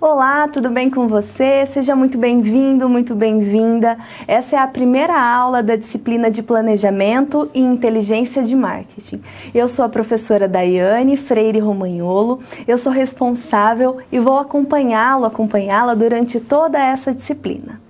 Olá, tudo bem com você? Seja muito bem-vindo, muito bem-vinda. Essa é a primeira aula da disciplina de Planejamento e Inteligência de Marketing. Eu sou a professora Daiane Freire Romagnolo, eu sou responsável e vou acompanhá-la durante toda essa disciplina.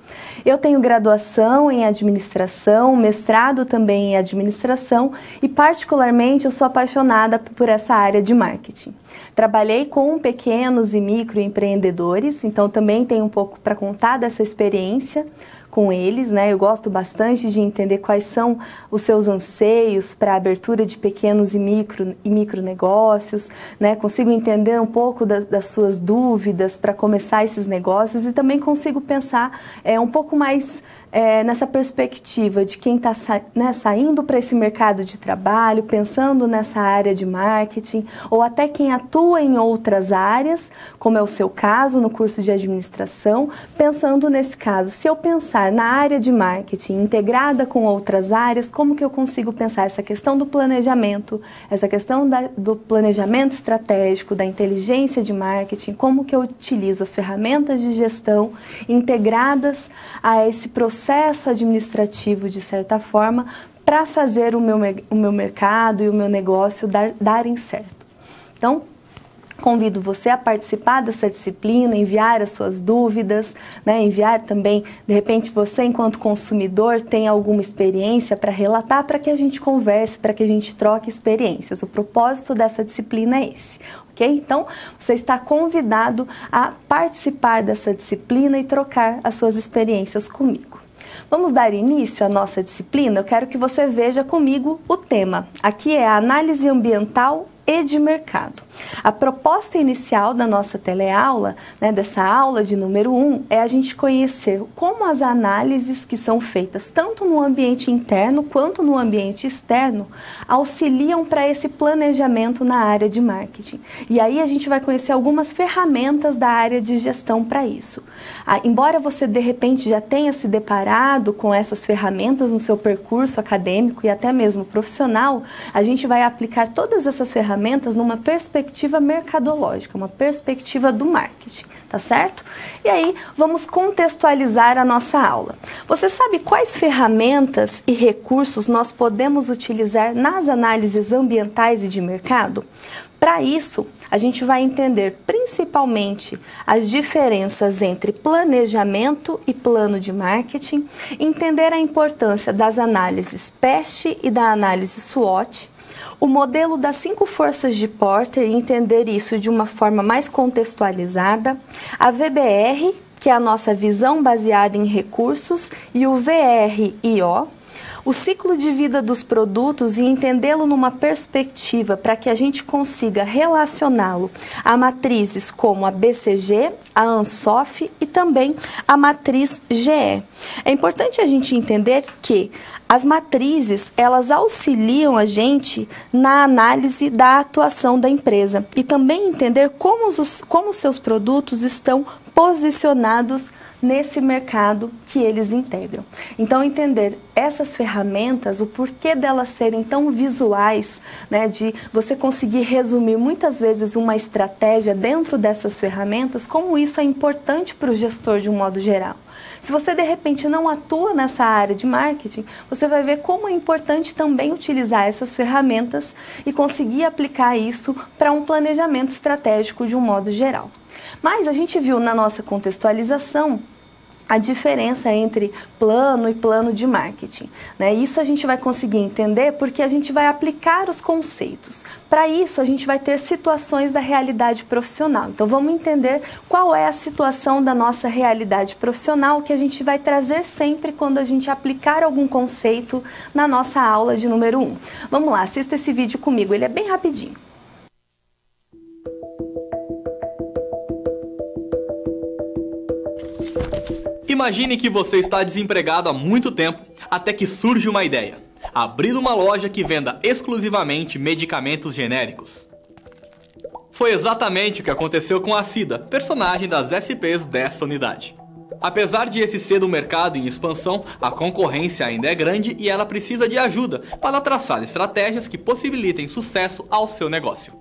Eu tenho graduação em administração, mestrado também em administração e particularmente eu sou apaixonada por essa área de marketing. Trabalhei com pequenos e microempreendedores, então também tenho um pouco para contar dessa experiência com eles, né? Eu gosto bastante de entender quais são os seus anseios para a abertura de pequenos e micro negócios, né? Consigo entender um pouco das suas dúvidas para começar esses negócios e também consigo pensar um pouco mais nessa perspectiva de quem está saindo para esse mercado de trabalho, pensando nessa área de marketing, ou até quem atua em outras áreas, como é o seu caso no curso de administração, pensando nesse caso, se eu pensar na área de marketing integrada com outras áreas, como que eu consigo pensar essa questão do planejamento, essa questão do planejamento estratégico, da inteligência de marketing, como que eu utilizo as ferramentas de gestão integradas a esse processo administrativo, de certa forma, para fazer o meu mercado e o meu negócio darem certo. Então, convido você a participar dessa disciplina, enviar as suas dúvidas, né? Enviar também, de repente você enquanto consumidor tem alguma experiência para relatar, para que a gente converse, para que a gente troque experiências. O propósito dessa disciplina é esse, ok? Então, você está convidado a participar dessa disciplina e trocar as suas experiências comigo. Vamos dar início à nossa disciplina? Eu quero que você veja comigo o tema. Aqui é a análise ambiental e de mercado. A proposta inicial da nossa teleaula, né, dessa aula de número 1, é a gente conhecer como as análises que são feitas tanto no ambiente interno quanto no ambiente externo auxiliam para esse planejamento na área de marketing. E aí a gente vai conhecer algumas ferramentas da área de gestão para isso. Embora você de repente já tenha se deparado com essas ferramentas no seu percurso acadêmico e até mesmo profissional, a gente vai aplicar todas essas ferramentas numa perspectiva mercadológica, uma perspectiva do marketing, tá certo? E aí, vamos contextualizar a nossa aula. Você sabe quais ferramentas e recursos nós podemos utilizar nas análises ambientais e de mercado? Para isso, a gente vai entender principalmente as diferenças entre planejamento e plano de marketing, entender a importância das análises PEST e da análise SWOT, o modelo das 5 forças de Porter e entender isso de uma forma mais contextualizada, a VBR, que é a nossa visão baseada em recursos, e o VRIO, o ciclo de vida dos produtos e entendê-lo numa perspectiva para que a gente consiga relacioná-lo a matrizes como a BCG, a ANSOF e também a matriz GE. É importante a gente entender que as matrizes, elas auxiliam a gente na análise da atuação da empresa e também entender como os seus produtos estão posicionados nesse mercado que eles integram. Então, entender essas ferramentas, o porquê delas serem tão visuais, né, de você conseguir resumir muitas vezes uma estratégia dentro dessas ferramentas, como isso é importante para o gestor de um modo geral. Se você de repente não atua nessa área de marketing, você vai ver como é importante também utilizar essas ferramentas e conseguir aplicar isso para um planejamento estratégico de um modo geral. Mas a gente viu na nossa contextualização a diferença entre plano e plano de marketing, né? Isso a gente vai conseguir entender porque a gente vai aplicar os conceitos. Para isso, a gente vai ter situações da realidade profissional. Então, vamos entender qual é a situação da nossa realidade profissional que a gente vai trazer sempre quando a gente aplicar algum conceito na nossa aula de número 1. Vamos lá, assista esse vídeo comigo, ele é bem rapidinho. Imagine que você está desempregado há muito tempo, até que surge uma ideia: abrir uma loja que venda exclusivamente medicamentos genéricos. Foi exatamente o que aconteceu com a Cida, personagem das SPs dessa unidade. Apesar de esse ser um mercado em expansão, a concorrência ainda é grande e ela precisa de ajuda para traçar estratégias que possibilitem sucesso ao seu negócio.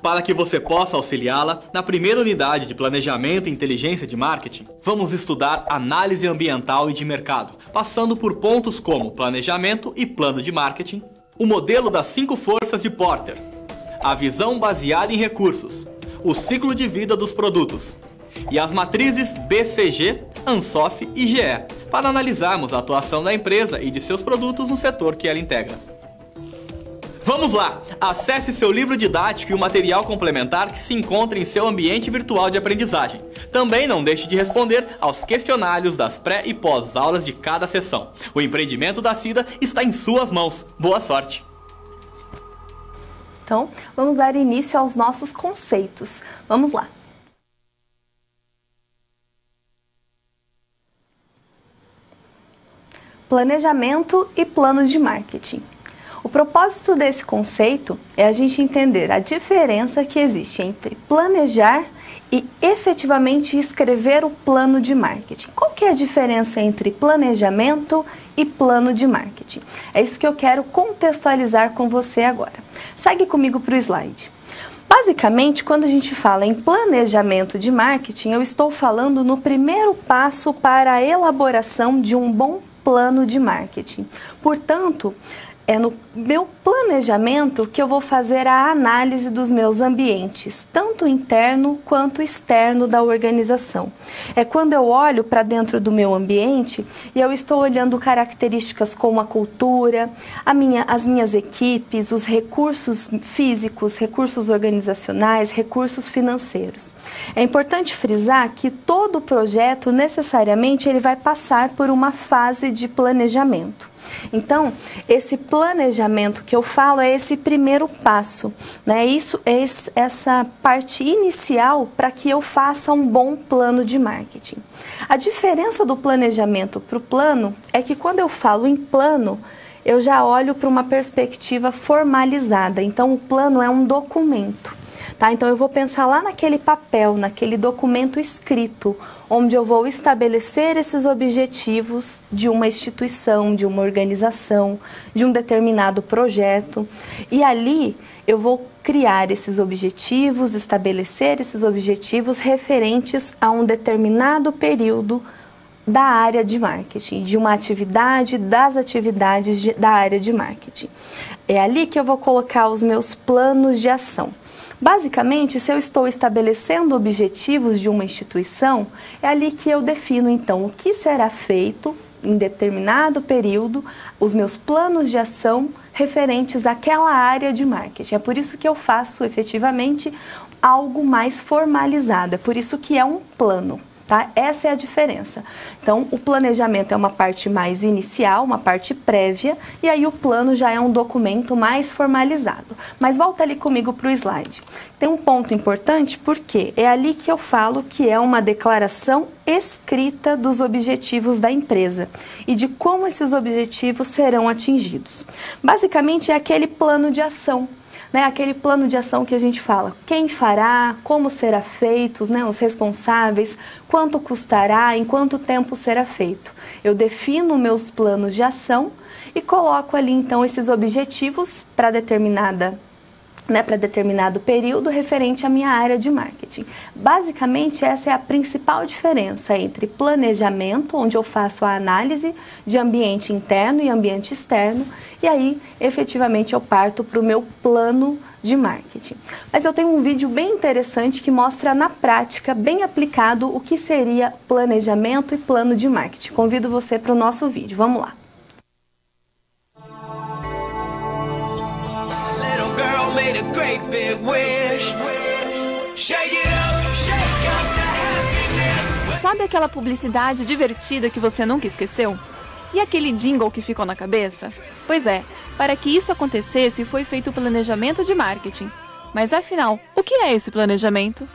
Para que você possa auxiliá-la, na primeira unidade de Planejamento e Inteligência de Marketing, vamos estudar análise ambiental e de mercado, passando por pontos como planejamento e plano de marketing, o modelo das 5 forças de Porter, a visão baseada em recursos, o ciclo de vida dos produtos e as matrizes BCG, ANSOF e GE, para analisarmos a atuação da empresa e de seus produtos no setor que ela integra. Vamos lá! Acesse seu livro didático e o material complementar que se encontra em seu ambiente virtual de aprendizagem. Também não deixe de responder aos questionários das pré- e pós-aulas de cada sessão. O empreendimento da Cida está em suas mãos. Boa sorte! Então, vamos dar início aos nossos conceitos. Vamos lá! Planejamento e plano de marketing. O propósito desse conceito é a gente entender a diferença que existe entre planejar e efetivamente escrever o plano de marketing. Qual que é a diferença entre planejamento e plano de marketing? É isso que eu quero contextualizar com você agora. Segue comigo para o slide. Basicamente, quando a gente fala em planejamento de marketing, eu estou falando no primeiro passo para a elaboração de um bom plano de marketing. Portanto, é no meu planejamento que eu vou fazer a análise dos meus ambientes, tanto interno quanto externo da organização. É quando eu olho para dentro do meu ambiente e eu estou olhando características como a cultura, as minhas equipes, os recursos físicos, recursos organizacionais, recursos financeiros. É importante frisar que todo projeto necessariamente ele vai passar por uma fase de planejamento. Então, esse planejamento que eu falo é esse primeiro passo, né? Isso é essa parte inicial para que eu faça um bom plano de marketing. A diferença do planejamento para o plano é que quando eu falo em plano, eu já olho para uma perspectiva formalizada. Então, o plano é um documento, tá? Então, eu vou pensar lá naquele papel, naquele documento escrito, onde eu vou estabelecer esses objetivos de uma instituição, de uma organização, de um determinado projeto. E ali eu vou criar esses objetivos, estabelecer esses objetivos referentes a um determinado período da área de marketing, de uma atividade, das atividades da área de marketing. É ali que eu vou colocar os meus planos de ação. Basicamente, se eu estou estabelecendo objetivos de uma instituição, é ali que eu defino, então, o que será feito em determinado período, os meus planos de ação referentes àquela área de marketing. É por isso que eu faço, efetivamente, algo mais formalizado. É por isso que é um plano. Tá? Essa é a diferença. Então, o planejamento é uma parte mais inicial, uma parte prévia, e aí o plano já é um documento mais formalizado. Mas volta ali comigo para o slide. Tem um ponto importante porque é ali que eu falo que é uma declaração escrita dos objetivos da empresa e de como esses objetivos serão atingidos. Basicamente, é aquele plano de ação. Né, aquele plano de ação que a gente fala, quem fará, como será feito, né, os responsáveis, quanto custará, em quanto tempo será feito. Eu defino meus planos de ação e coloco ali então esses objetivos para determinado período referente à minha área de marketing. Basicamente, essa é a principal diferença entre planejamento, onde eu faço a análise de ambiente interno e ambiente externo, e aí, efetivamente, eu parto para o meu plano de marketing. Mas eu tenho um vídeo bem interessante que mostra na prática, bem aplicado, o que seria planejamento e plano de marketing. Convido você para o nosso vídeo. Vamos lá. Sabe aquela publicidade divertida que você nunca esqueceu? E aquele jingle que ficou na cabeça? Pois é, para que isso acontecesse foi feito o planejamento de marketing. Mas afinal, o que é esse planejamento?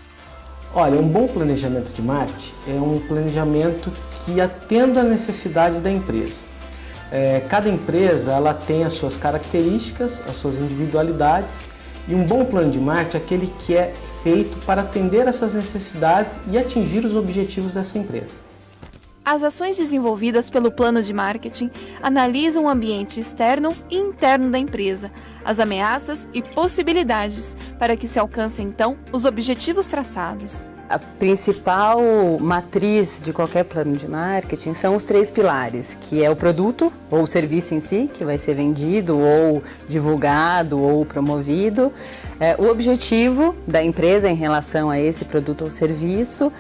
Olha, um bom planejamento de marketing é um planejamento que atenda à necessidade da empresa. Cada empresa ela tem as suas características, as suas individualidades, e um bom plano de marketing é aquele que é feito para atender essas necessidades e atingir os objetivos dessa empresa. As ações desenvolvidas pelo plano de marketing analisam o ambiente externo e interno da empresa, as ameaças e possibilidades para que se alcancem, então, os objetivos traçados. A principal matriz de qualquer plano de marketing são os 3 pilares, que é o produto ou o serviço em si, que vai ser vendido ou divulgado ou promovido, o objetivo da empresa em relação a esse produto ou serviço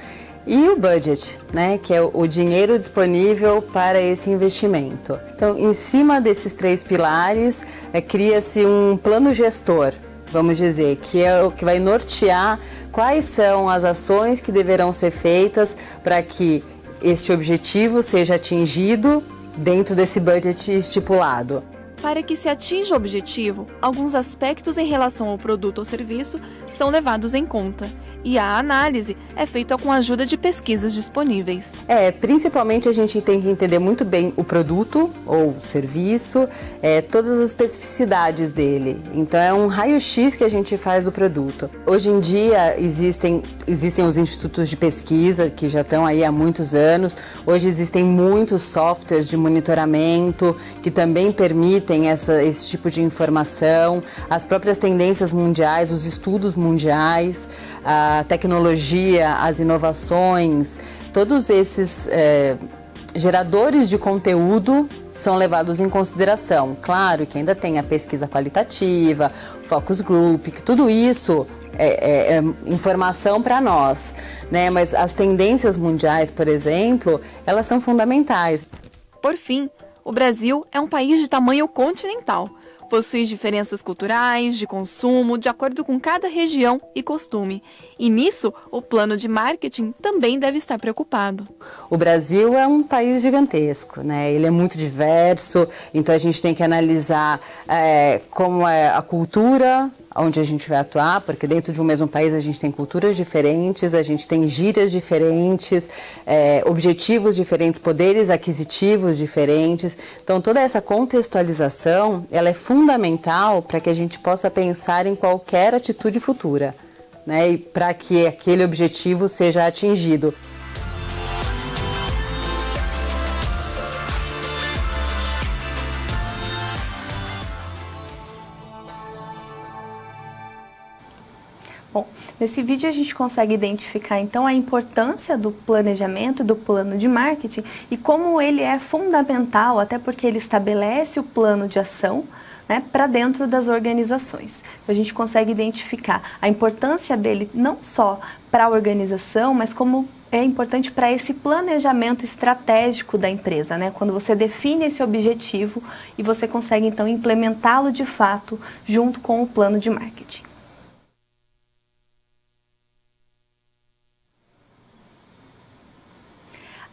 e o budget, né, que é o dinheiro disponível para esse investimento. Então, em cima desses 3 pilares, cria-se um plano gestor, vamos dizer, que é o que vai nortear quais são as ações que deverão ser feitas para que este objetivo seja atingido dentro desse budget estipulado. Para que se atinja o objetivo, alguns aspectos em relação ao produto ou serviço são levados em conta. E a análise é feita com a ajuda de pesquisas disponíveis. Principalmente a gente tem que entender muito bem o produto ou serviço, todas as especificidades dele. Então é um raio-x que a gente faz do produto. Hoje em dia existem os institutos de pesquisa que já estão aí há muitos anos. Hoje existem muitos softwares de monitoramento que também permitem esse tipo de informação. As próprias tendências mundiais, os estudos mundiais, a tecnologia, as inovações, todos esses geradores de conteúdo são levados em consideração. Claro que ainda tem a pesquisa qualitativa, focus group, que tudo isso é informação para nós, né? Mas as tendências mundiais, por exemplo, elas são fundamentais. Por fim, o Brasil é um país de tamanho continental. Possui diferenças culturais, de consumo, de acordo com cada região e costume. E nisso, o plano de marketing também deve estar preocupado. O Brasil é um país gigantesco, né? Ele é muito diverso, então a gente tem que analisar como é a cultura onde a gente vai atuar, porque dentro de um mesmo país a gente tem culturas diferentes, a gente tem gírias diferentes, objetivos diferentes, poderes aquisitivos diferentes. Então toda essa contextualização, ela é fundamental para que a gente possa pensar em qualquer atitude futura, né? E para que aquele objetivo seja atingido. Bom, nesse vídeo a gente consegue identificar então a importância do planejamento e do plano de marketing e como ele é fundamental, até porque ele estabelece o plano de ação, né, para dentro das organizações. A gente consegue identificar a importância dele não só para a organização, mas como é importante para esse planejamento estratégico da empresa, né? Quando você define esse objetivo e você consegue então implementá-lo de fato junto com o plano de marketing.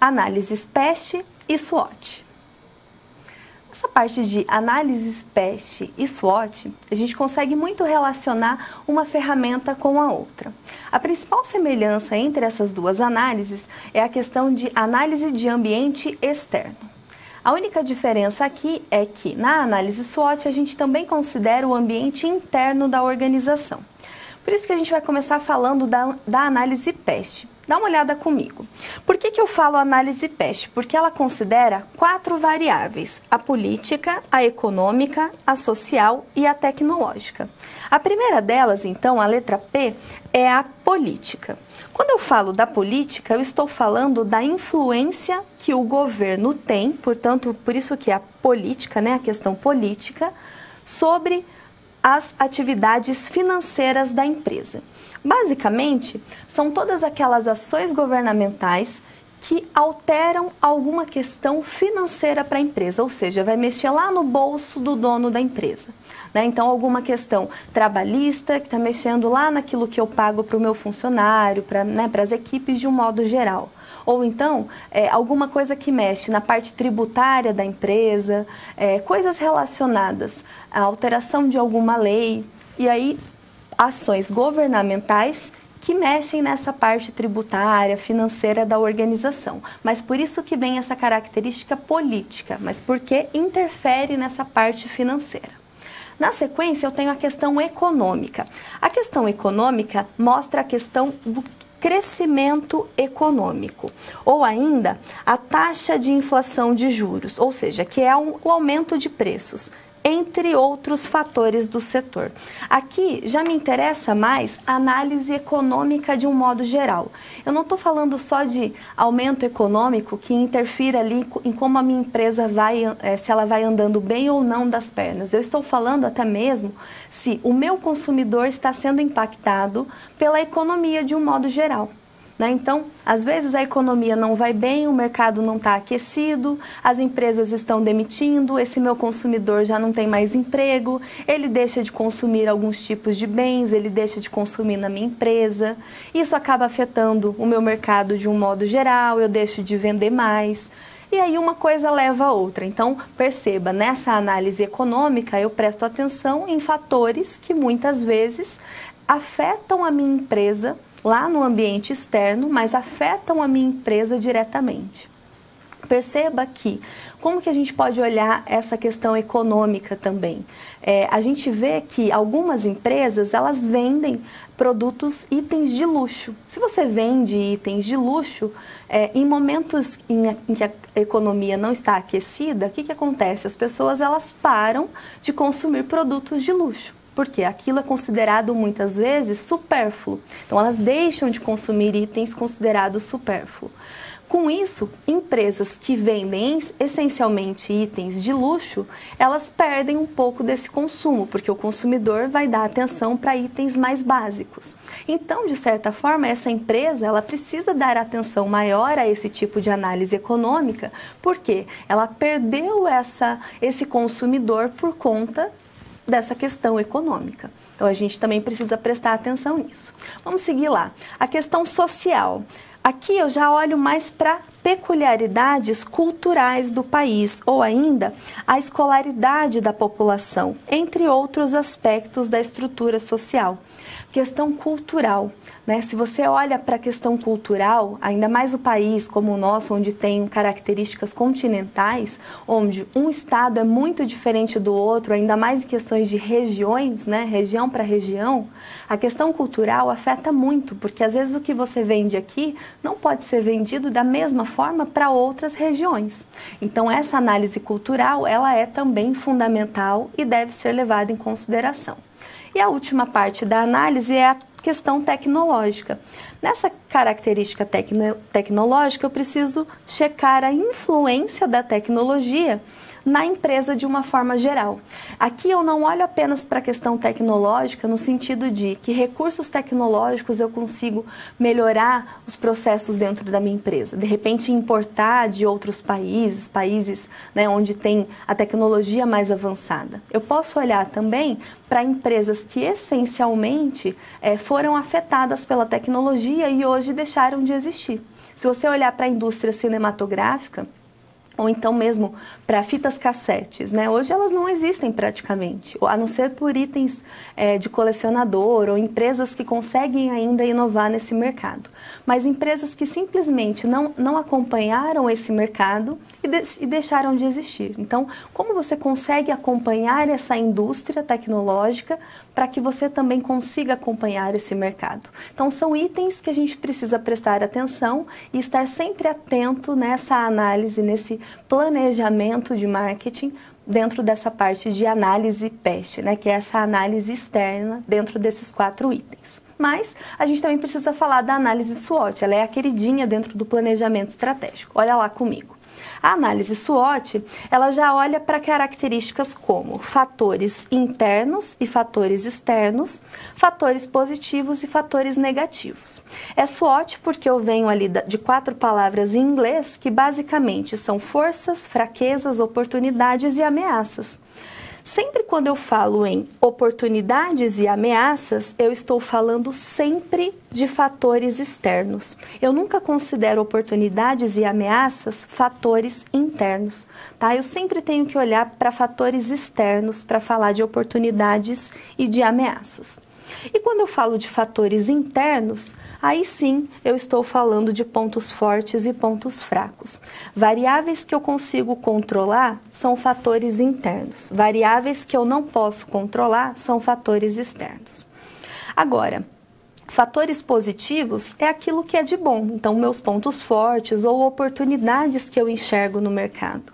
Análises PEST e SWOT. Essa parte de análises PEST e SWOT, a gente consegue muito relacionar uma ferramenta com a outra. A principal semelhança entre essas duas análises é a questão de análise de ambiente externo. A única diferença aqui é que na análise SWOT a gente também considera o ambiente interno da organização. Por isso que a gente vai começar falando da análise PEST. Dá uma olhada comigo. Por que eu falo análise PEST? Porque ela considera 4 variáveis: a política, a econômica, a social e a tecnológica. A primeira delas, então, a letra P, é a política. Quando eu falo da política, eu estou falando da influência que o governo tem, portanto, por isso que a política, né, a questão política, sobre as atividades financeiras da empresa. Basicamente, são todas aquelas ações governamentais que alteram alguma questão financeira para a empresa, ou seja, vai mexer lá no bolso do dono da empresa, né? Então, alguma questão trabalhista que está mexendo lá naquilo que eu pago para o meu funcionário, para as equipes de um modo geral. Ou então, alguma coisa que mexe na parte tributária da empresa, coisas relacionadas à alteração de alguma lei, e aí ações governamentais que mexem nessa parte tributária, financeira da organização. Mas por isso que vem essa característica política, mas porque interfere nessa parte financeira. Na sequência, eu tenho a questão econômica. A questão econômica mostra a questão do crescimento econômico, ou ainda a taxa de inflação de juros, ou seja, que é o aumento de preços. entre outros fatores do setor. Aqui já me interessa mais a análise econômica de um modo geral. Eu não estou falando só de aumento econômico que interfira ali em como a minha empresa vai, se ela vai andando bem ou não das pernas. Eu estou falando até mesmo se o meu consumidor está sendo impactado pela economia de um modo geral. Então, às vezes a economia não vai bem, o mercado não está aquecido, as empresas estão demitindo, esse meu consumidor já não tem mais emprego, ele deixa de consumir alguns tipos de bens, ele deixa de consumir na minha empresa. Isso acaba afetando o meu mercado de um modo geral, eu deixo de vender mais. E aí uma coisa leva a outra. Então, perceba, nessa análise econômica eu presto atenção em fatores que muitas vezes afetam a minha empresa lá no ambiente externo, mas afetam a minha empresa diretamente. Perceba que, como que a gente pode olhar essa questão econômica também? A gente vê que algumas empresas, elas vendem produtos, itens de luxo. Se você vende itens de luxo, em momentos em que a economia não está aquecida, o que acontece? As pessoas, elas param de consumir produtos de luxo. Porque aquilo é considerado muitas vezes supérfluo. Então elas deixam de consumir itens considerados supérfluos. Com isso, empresas que vendem essencialmente itens de luxo, elas perdem um pouco desse consumo, porque o consumidor vai dar atenção para itens mais básicos. Então, de certa forma, essa empresa, ela precisa dar atenção maior a esse tipo de análise econômica, porque ela perdeu esse consumidor por conta dessa questão econômica. Então, a gente também precisa prestar atenção nisso. Vamos seguir lá. A questão social. Aqui eu já olho mais para peculiaridades culturais do país, ou ainda a escolaridade da população, entre outros aspectos da estrutura social. Questão cultural, né? Se você olha para a questão cultural, ainda mais o país como o nosso, onde tem características continentais, onde um estado é muito diferente do outro, ainda mais em questões de regiões, né? Região para região, a questão cultural afeta muito, porque às vezes o que você vende aqui não pode ser vendido da mesma forma para outras regiões. Então essa análise cultural, ela é também fundamental e deve ser levada em consideração. E a última parte da análise é a questão tecnológica. Nessa característica tecnológica, eu preciso checar a influência da tecnologia na empresa de uma forma geral. Aqui eu não olho apenas para a questão tecnológica no sentido de que recursos tecnológicos eu consigo melhorar os processos dentro da minha empresa. De repente importar de outros países, né, onde tem a tecnologia mais avançada. Eu posso olhar também para empresas que essencialmente foram afetadas pela tecnologia e hoje deixaram de existir. Se você olhar para a indústria cinematográfica, ou então mesmo para fitas cassetes, né? Hoje elas não existem praticamente, a não ser por itens de colecionador ou empresas que conseguem ainda inovar nesse mercado. Mas empresas que simplesmente não acompanharam esse mercado e deixaram de existir. Então, como você consegue acompanhar essa indústria tecnológica para que você também consiga acompanhar esse mercado? Então, são itens que a gente precisa prestar atenção e estar sempre atento nessa análise, nesse planejamento de marketing dentro dessa parte de análise PEST, né, que é essa análise externa dentro desses 4 itens. Mas a gente também precisa falar da análise SWOT, ela é a queridinha dentro do planejamento estratégico. Olha lá comigo. A análise SWOT, ela já olha para características como fatores internos e fatores externos, fatores positivos e fatores negativos. É SWOT porque eu venho ali de 4 palavras em inglês que basicamente são forças, fraquezas, oportunidades e ameaças. Sempre quando eu falo em oportunidades e ameaças, eu estou falando sempre de fatores externos. Eu nunca considero oportunidades e ameaças fatores internos, tá? Eu sempre tenho que olhar para fatores externos para falar de oportunidades e de ameaças. E quando eu falo de fatores internos, aí sim eu estou falando de pontos fortes e pontos fracos. Variáveis que eu consigo controlar são fatores internos. Variáveis que eu não posso controlar são fatores externos. Agora, fatores positivos é aquilo que é de bom. Então, meus pontos fortes ou oportunidades que eu enxergo no mercado.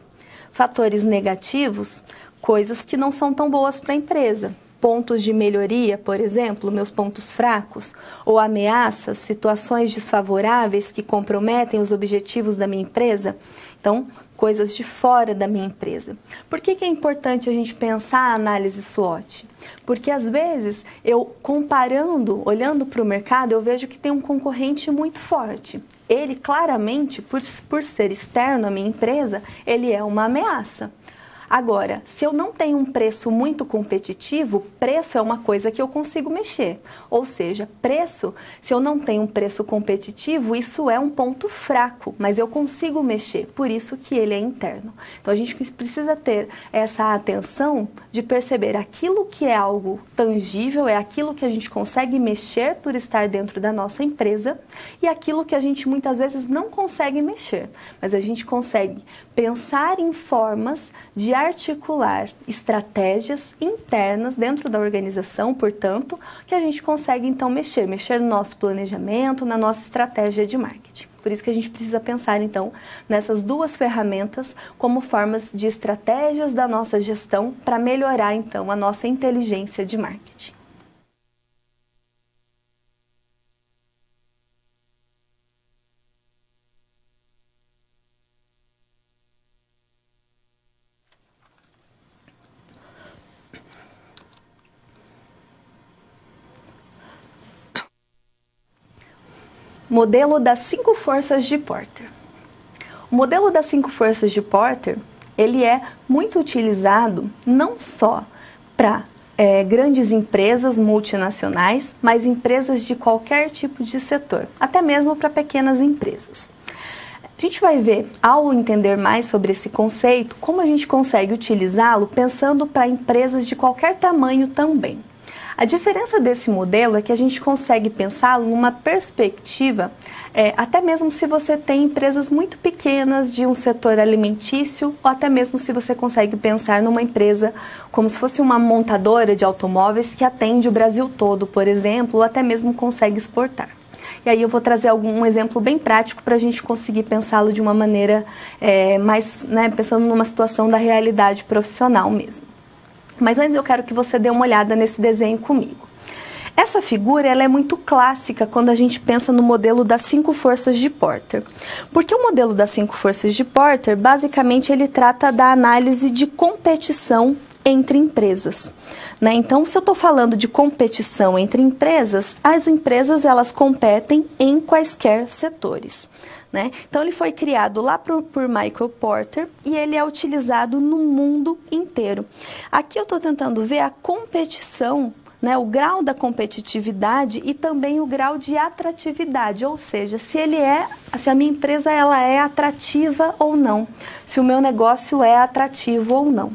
Fatores negativos, coisas que não são tão boas para a empresa. Pontos de melhoria, por exemplo, meus pontos fracos, ou ameaças, situações desfavoráveis que comprometem os objetivos da minha empresa. Então, coisas de fora da minha empresa. Por que é importante a gente pensar a análise SWOT? Porque às vezes, eu comparando, olhando para o mercado, eu vejo que tem um concorrente muito forte. Ele claramente, por ser externo à minha empresa, ele é uma ameaça. Agora, se eu não tenho um preço muito competitivo, preço é uma coisa que eu consigo mexer. Ou seja, preço, se eu não tenho um preço competitivo, isso é um ponto fraco, mas eu consigo mexer, por isso que ele é interno. Então a gente precisa ter essa atenção de perceber aquilo que é algo tangível, é aquilo que a gente consegue mexer por estar dentro da nossa empresa, e aquilo que a gente muitas vezes não consegue mexer, mas a gente consegue pensar em formas de articular estratégias internas dentro da organização, portanto, que a gente consegue então mexer no nosso planejamento, na nossa estratégia de marketing. Por isso que a gente precisa pensar então nessas duas ferramentas como formas de estratégias da nossa gestão para melhorar então a nossa inteligência de marketing. Modelo das 5 forças de Porter. O modelo das 5 forças de Porter, ele é muito utilizado não só para grandes empresas multinacionais, mas empresas de qualquer tipo de setor, até mesmo para pequenas empresas. A gente vai ver, ao entender mais sobre esse conceito, como a gente consegue utilizá-lo pensando para empresas de qualquer tamanho também. A diferença desse modelo é que a gente consegue pensá-lo numa perspectiva, até mesmo se você tem empresas muito pequenas de um setor alimentício, ou até mesmo se você consegue pensar numa empresa como se fosse uma montadora de automóveis que atende o Brasil todo, por exemplo, ou até mesmo consegue exportar. E aí eu vou trazer um exemplo bem prático para a gente conseguir pensá-lo de uma maneira mais, pensando numa situação da realidade profissional mesmo. Mas antes eu quero que você dê uma olhada nesse desenho comigo. Essa figura ela é muito clássica quando a gente pensa no modelo das 5 forças de Porter. Porque o modelo das 5 forças de Porter, basicamente, ele trata da análise de competição entre empresas. Então, se eu estou falando de competição entre empresas, as empresas elas competem em quaisquer setores. Então, ele foi criado lá por Michael Porter e ele é utilizado no mundo inteiro. Aqui eu estou tentando ver a competição, o grau da competitividade e também o grau de atratividade, ou seja, se a minha empresa ela é atrativa ou não, se o meu negócio é atrativo ou não.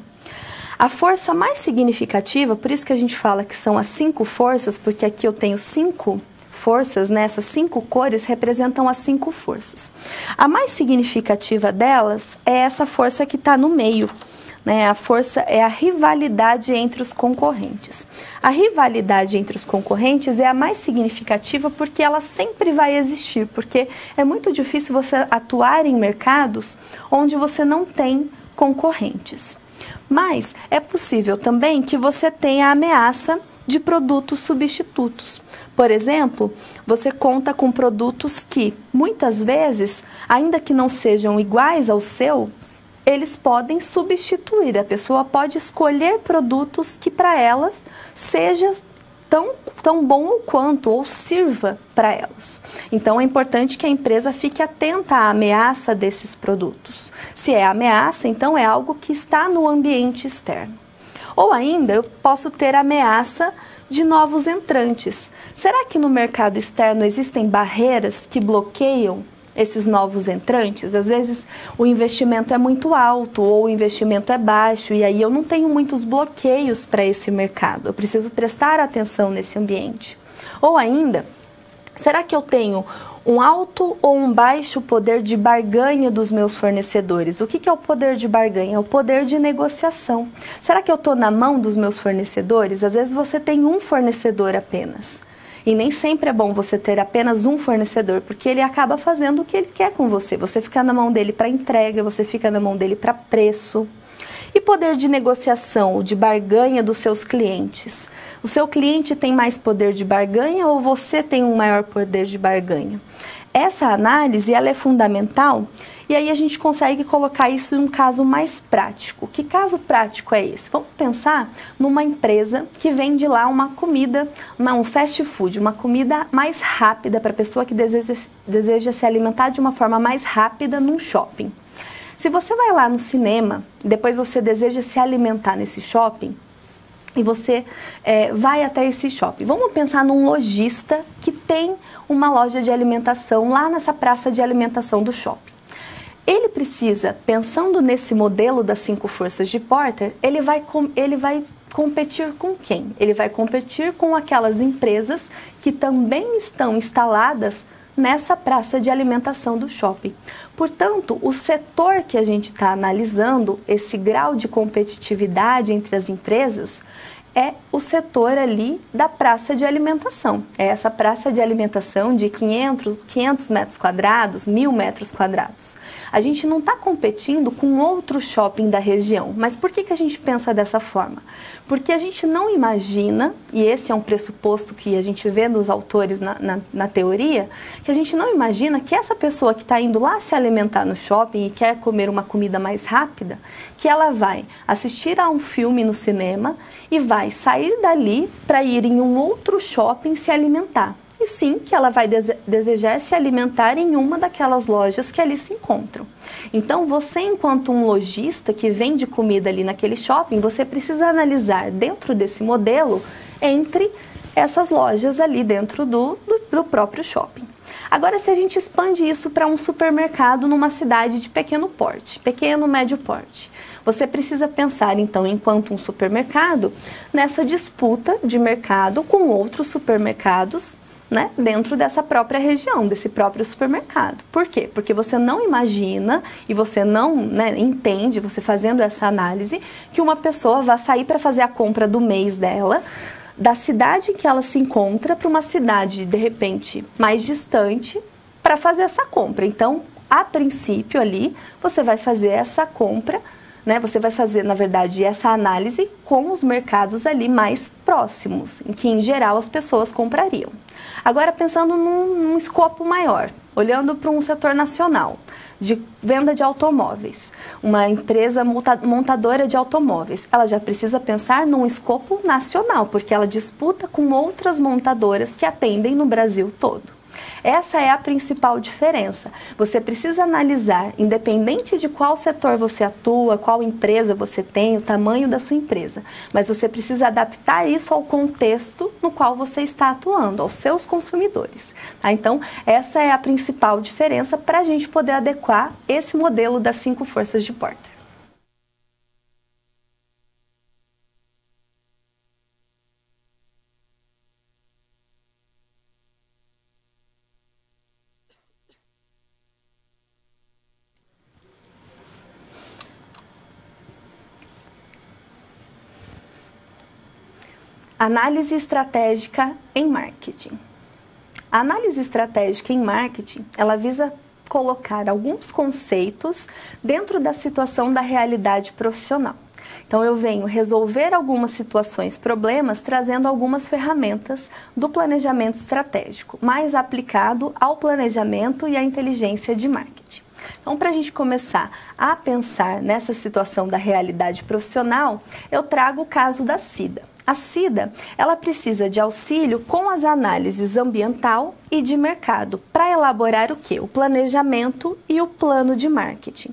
A força mais significativa, por isso que a gente fala que são as 5 forças, porque aqui eu tenho 5 forças, essas 5 cores representam as 5 forças. A mais significativa delas é essa força que está no meio. A força é a rivalidade entre os concorrentes. A rivalidade entre os concorrentes é a mais significativa porque ela sempre vai existir, porque é muito difícil você atuar em mercados onde você não tem concorrentes. Mas é possível também que você tenha a ameaça de produtos substitutos. Por exemplo, você conta com produtos que, muitas vezes, ainda que não sejam iguais aos seus, eles podem substituir. A pessoa pode escolher produtos que para elas seja tão bom quanto ou sirva para elas. Então é importante que a empresa fique atenta à ameaça desses produtos. Se é ameaça, então é algo que está no ambiente externo. Ou ainda eu posso ter ameaça de novos entrantes. Será que no mercado externo existem barreiras que bloqueiam esses novos entrantes? Às vezes o investimento é muito alto ou o investimento é baixo e aí eu não tenho muitos bloqueios para esse mercado. Eu preciso prestar atenção nesse ambiente. Ou ainda, será que eu tenho um alto ou um baixo poder de barganha dos meus fornecedores? O que é o poder de barganha? É o poder de negociação. Será que eu estou na mão dos meus fornecedores? Às vezes você tem um fornecedor apenas. E nem sempre é bom você ter apenas um fornecedor, porque ele acaba fazendo o que ele quer com você. Você fica na mão dele para entrega, você fica na mão dele para preço. E poder de negociação, de barganha dos seus clientes? O seu cliente tem mais poder de barganha ou você tem um maior poder de barganha? Essa análise ela é fundamental e aí a gente consegue colocar isso em um caso mais prático. Que caso prático é esse? Vamos pensar numa empresa que vende lá uma comida, um fast food, uma comida mais rápida para a pessoa que deseja se alimentar de uma forma mais rápida num shopping. Se você vai lá no cinema, depois você deseja se alimentar nesse shopping, e você vai até esse shopping. Vamos pensar num lojista que tem uma loja de alimentação lá nessa praça de alimentação do shopping. Ele precisa, pensando nesse modelo das 5 forças de Porter, ele vai competir com quem? Ele vai competir com aquelas empresas que também estão instaladas nessa praça de alimentação do shopping. Portanto, o setor que a gente está analisando, esse grau de competitividade entre as empresas, é o setor ali da praça de alimentação. É essa praça de alimentação de 500 metros quadrados, 1.000 metros quadrados. A gente não está competindo com outro shopping da região. Mas por que a gente pensa dessa forma? Porque a gente não imagina, e esse é um pressuposto que a gente vê nos autores na teoria, que a gente não imagina que essa pessoa que está indo lá se alimentar no shopping e quer comer uma comida mais rápida, que ela vai assistir a um filme no cinema e vai sair dali para ir em um outro shopping se alimentar. E sim, que ela vai desejar se alimentar em uma daquelas lojas que ali se encontram. Então, você, enquanto um lojista que vende comida ali naquele shopping, você precisa analisar dentro desse modelo entre essas lojas ali dentro do próprio shopping. Agora, se a gente expande isso para um supermercado numa cidade de pequeno porte, pequeno, médio porte, você precisa pensar, então, enquanto um supermercado, nessa disputa de mercado com outros supermercados, né, dentro dessa própria região, desse próprio supermercado. Por quê? Porque você não imagina e você não, né, entende, você fazendo essa análise, que uma pessoa vai sair para fazer a compra do mês dela, da cidade em que ela se encontra, para uma cidade, de repente, mais distante, para fazer essa compra. Então, a princípio ali, você vai fazer essa compra, né, você vai fazer, na verdade, essa análise com os mercados ali mais próximos, em que, em geral, as pessoas comprariam. Agora, pensando num escopo maior, olhando para um setor nacional, de venda de automóveis, uma empresa montadora de automóveis, ela já precisa pensar num escopo nacional, porque ela disputa com outras montadoras que atendem no Brasil todo. Essa é a principal diferença. Você precisa analisar, independente de qual setor você atua, qual empresa você tem, o tamanho da sua empresa, mas você precisa adaptar isso ao contexto no qual você está atuando, aos seus consumidores. Tá? Então, essa é a principal diferença para a gente poder adequar esse modelo das 5 forças de Porter. Análise estratégica em marketing. A análise estratégica em marketing, ela visa colocar alguns conceitos dentro da situação da realidade profissional. Então, eu venho resolver algumas situações, problemas, trazendo algumas ferramentas do planejamento estratégico, mais aplicado ao planejamento e à inteligência de marketing. Então, para a gente começar a pensar nessa situação da realidade profissional, eu trago o caso da Cida. A Cida, ela precisa de auxílio com as análises ambiental e de mercado para elaborar o quê? O planejamento e o plano de marketing.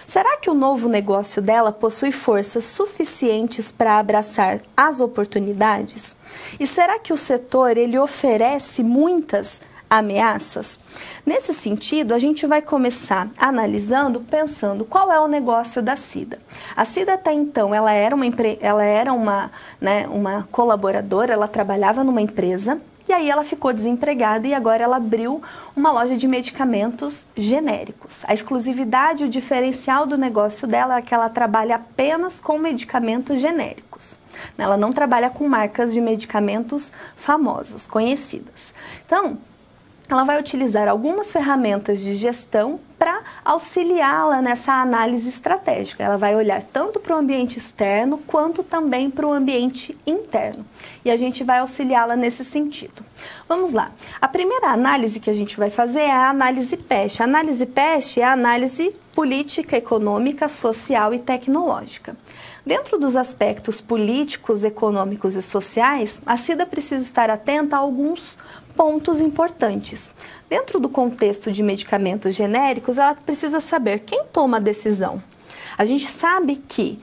Será que o novo negócio dela possui forças suficientes para abraçar as oportunidades? E será que o setor ele oferece muitas ameaças? Nesse sentido, a gente vai começar analisando, pensando qual é o negócio da Cida. A Cida até então, ela era uma colaboradora, ela trabalhava numa empresa e aí ela ficou desempregada e agora ela abriu uma loja de medicamentos genéricos. A exclusividade, o diferencial do negócio dela é que ela trabalha apenas com medicamentos genéricos. Ela não trabalha com marcas de medicamentos famosas, conhecidas. Então, ela vai utilizar algumas ferramentas de gestão para auxiliá-la nessa análise estratégica. Ela vai olhar tanto para o ambiente externo quanto também para o ambiente interno. E a gente vai auxiliá-la nesse sentido. Vamos lá. A primeira análise que a gente vai fazer é a análise PEST. A análise PEST é a análise política, econômica, social e tecnológica. Dentro dos aspectos políticos, econômicos e sociais, a CIDA precisa estar atenta a alguns pontos importantes. Dentro do contexto de medicamentos genéricos, ela precisa saber quem toma a decisão. A gente sabe que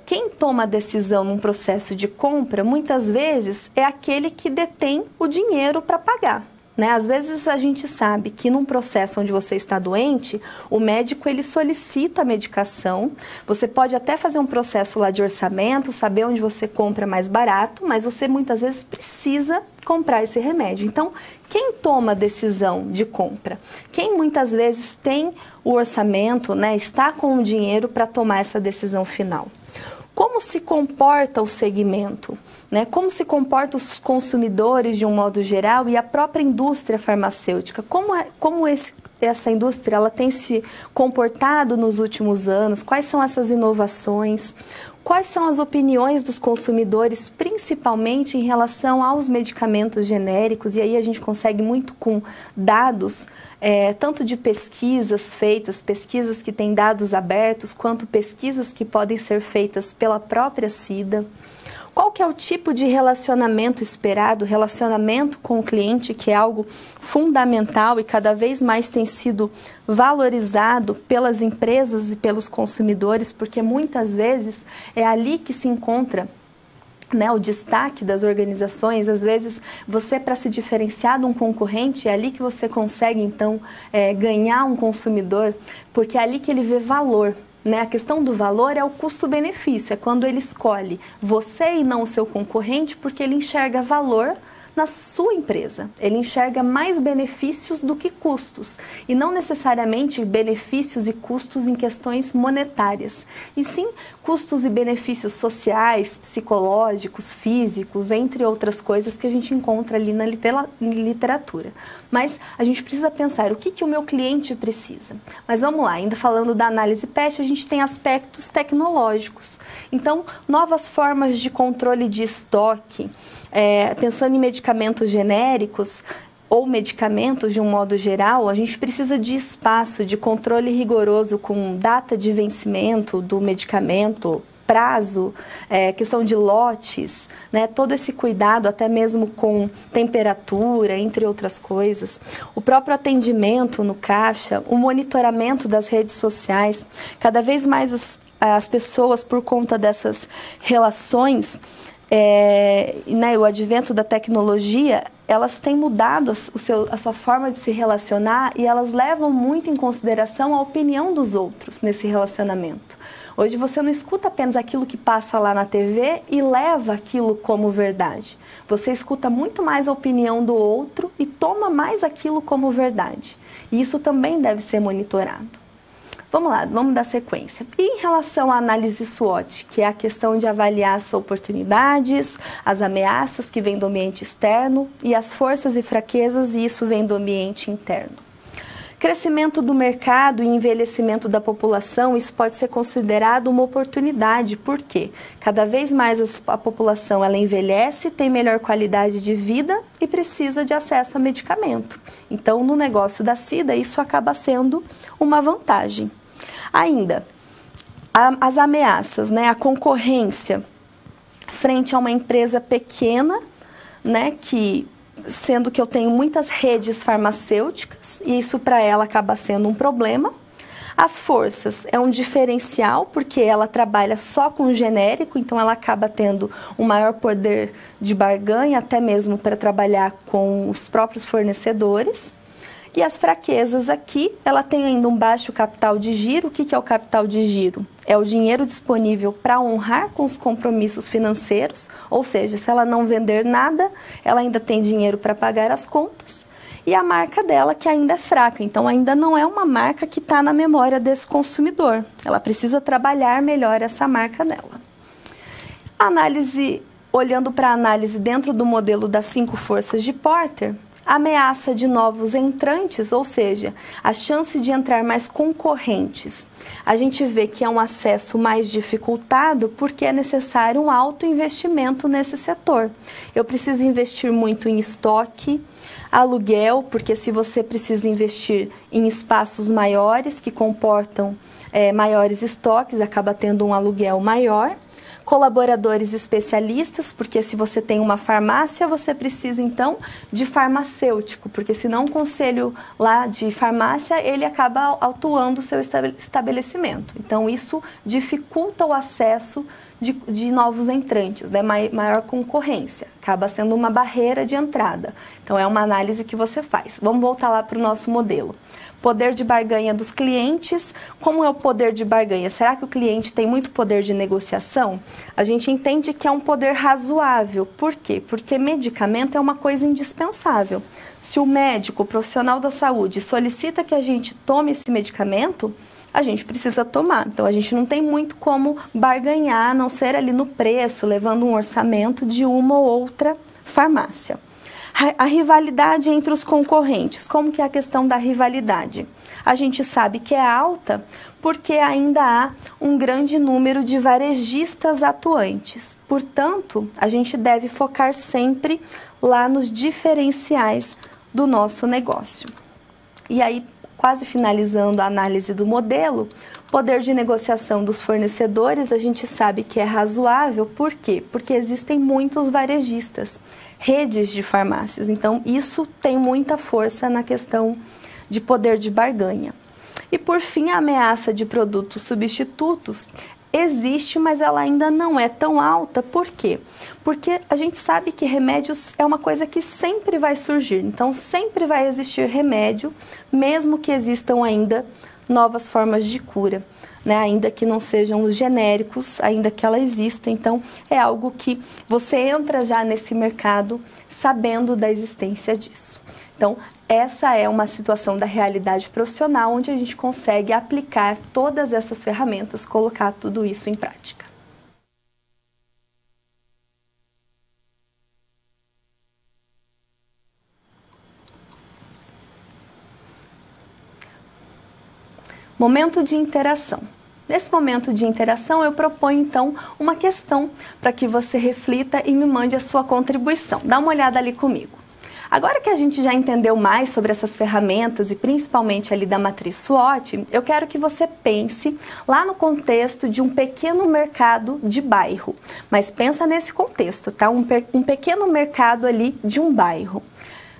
quem toma a decisão num processo de compra, muitas vezes, é aquele que detém o dinheiro para pagar. Né? Às vezes a gente sabe que num processo onde você está doente, o médico ele solicita a medicação, você pode até fazer um processo lá de orçamento, saber onde você compra mais barato, mas você muitas vezes precisa comprar esse remédio. Então, quem toma a decisão de compra? Quem muitas vezes tem o orçamento, né, está com o dinheiro para tomar essa decisão final? Como se comporta o segmento, né? Como se comportam os consumidores de um modo geral e a própria indústria farmacêutica? Como essa indústria ela tem se comportado nos últimos anos? Quais são essas inovações? Quais são as opiniões dos consumidores, principalmente em relação aos medicamentos genéricos? E aí a gente consegue muito com dados, tanto de pesquisas feitas, pesquisas que têm dados abertos, quanto pesquisas que podem ser feitas pela própria CIDA. Qual que é o tipo de relacionamento esperado, relacionamento com o cliente, que é algo fundamental e cada vez mais tem sido valorizado pelas empresas e pelos consumidores, porque muitas vezes é ali que se encontra, né, o destaque das organizações. Às vezes você, para se diferenciar de um concorrente, é ali que você consegue então ganhar um consumidor, porque é ali que ele vê valor. Né? A questão do valor é o custo-benefício, é quando ele escolhe você e não o seu concorrente, porque ele enxerga valor na sua empresa. Ele enxerga mais benefícios do que custos, e não necessariamente benefícios e custos em questões monetárias, e sim custos e benefícios sociais, psicológicos, físicos, entre outras coisas que a gente encontra ali na literatura. Mas a gente precisa pensar o que o meu cliente precisa. Mas vamos lá, ainda falando da análise PEST, a gente tem aspectos tecnológicos. Então, novas formas de controle de estoque, pensando em medicamentos genéricos ou medicamentos de um modo geral, a gente precisa de espaço, de controle rigoroso com data de vencimento do medicamento, prazo, questão de lotes, né, todo esse cuidado até mesmo com temperatura, entre outras coisas. O próprio atendimento no caixa, o monitoramento das redes sociais. Cada vez mais as pessoas, por conta dessas relações, né, o advento da tecnologia, elas têm mudado a sua forma de se relacionar e elas levam muito em consideração a opinião dos outros nesse relacionamento. Hoje você não escuta apenas aquilo que passa lá na TV e leva aquilo como verdade. Você escuta muito mais a opinião do outro e toma mais aquilo como verdade. E isso também deve ser monitorado. Vamos lá, vamos dar sequência. E em relação à análise SWOT, que é a questão de avaliar as oportunidades, as ameaças que vêm do ambiente externo e as forças e fraquezas, e isso vem do ambiente interno. Crescimento do mercado e envelhecimento da população, isso pode ser considerado uma oportunidade, porque cada vez mais a população ela envelhece, tem melhor qualidade de vida e precisa de acesso a medicamento. Então, no negócio da CIDA, isso acaba sendo uma vantagem. Ainda, as ameaças, né, a concorrência frente a uma empresa pequena, né, sendo que eu tenho muitas redes farmacêuticas e isso para ela acaba sendo um problema. As forças é um diferencial porque ela trabalha só com genérico, então ela acaba tendo um maior poder de barganha, até mesmo para trabalhar com os próprios fornecedores. E as fraquezas aqui, ela tem ainda um baixo capital de giro. O que é o capital de giro? É o dinheiro disponível para honrar com os compromissos financeiros, ou seja, se ela não vender nada, ela ainda tem dinheiro para pagar as contas. E a marca dela que ainda é fraca, então ainda não é uma marca que está na memória desse consumidor. Ela precisa trabalhar melhor essa marca dela. Olhando para a análise dentro do modelo das 5 forças de Porter, Ameaça de novos entrantes, ou seja, a chance de entrar mais concorrentes. A gente vê que é um acesso mais dificultado porque é necessário um alto investimento nesse setor. Eu preciso investir muito em estoque, aluguel, porque se você precisa investir em espaços maiores que comportam maiores estoques, acaba tendo um aluguel maior. Colaboradores especialistas, porque se você tem uma farmácia, você precisa então de farmacêutico, porque senão o conselho lá de farmácia, ele acaba autuando o seu estabelecimento. Então isso dificulta o acesso de novos entrantes, né? Maior concorrência, acaba sendo uma barreira de entrada. Então é uma análise que você faz. Vamos voltar lá para o nosso modelo. Poder de barganha dos clientes. Como é o poder de barganha? Será que o cliente tem muito poder de negociação? A gente entende que é um poder razoável. Por quê? Porque medicamento é uma coisa indispensável. Se o médico, o profissional da saúde, solicita que a gente tome esse medicamento, a gente precisa tomar. Então, a gente não tem muito como barganhar, a não ser ali no preço, levando um orçamento de uma ou outra farmácia. A rivalidade entre os concorrentes. Como que é a questão da rivalidade? A gente sabe que é alta porque ainda há um grande número de varejistas atuantes. Portanto, a gente deve focar sempre lá nos diferenciais do nosso negócio. E aí, quase finalizando a análise do modelo, poder de negociação dos fornecedores, a gente sabe que é razoável. Por quê? Porque existem muitos varejistas, redes de farmácias. Então, isso tem muita força na questão de poder de barganha. E, por fim, a ameaça de produtos substitutos existe, mas ela ainda não é tão alta. Por quê? Porque a gente sabe que remédios é uma coisa que sempre vai surgir. Então, sempre vai existir remédio, mesmo que existam ainda novas formas de cura, né? Ainda que não sejam os genéricos, ainda que ela exista. Então, é algo que você entra já nesse mercado sabendo da existência disso. Então, essa é uma situação da realidade profissional onde a gente consegue aplicar todas essas ferramentas, colocar tudo isso em prática. Momento de interação. Nesse momento de interação, eu proponho então uma questão para que você reflita e me mande a sua contribuição. Dá uma olhada ali comigo. Agora que a gente já entendeu mais sobre essas ferramentas e principalmente ali da matriz SWOT, eu quero que você pense lá no contexto de um pequeno mercado de bairro. Mas pensa nesse contexto, tá? Um pequeno mercado ali de um bairro.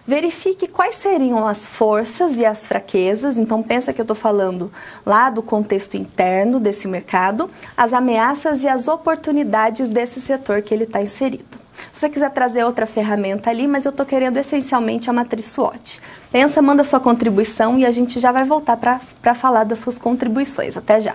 Verifique quais seriam as forças e as fraquezas. Então, pensa que eu estou falando lá do contexto interno desse mercado, as ameaças e as oportunidades desse setor que ele está inserido. Se você quiser trazer outra ferramenta ali, mas eu estou querendo essencialmente a matriz SWOT. Pensa, manda sua contribuição e a gente já vai voltar para falar das suas contribuições. Até já!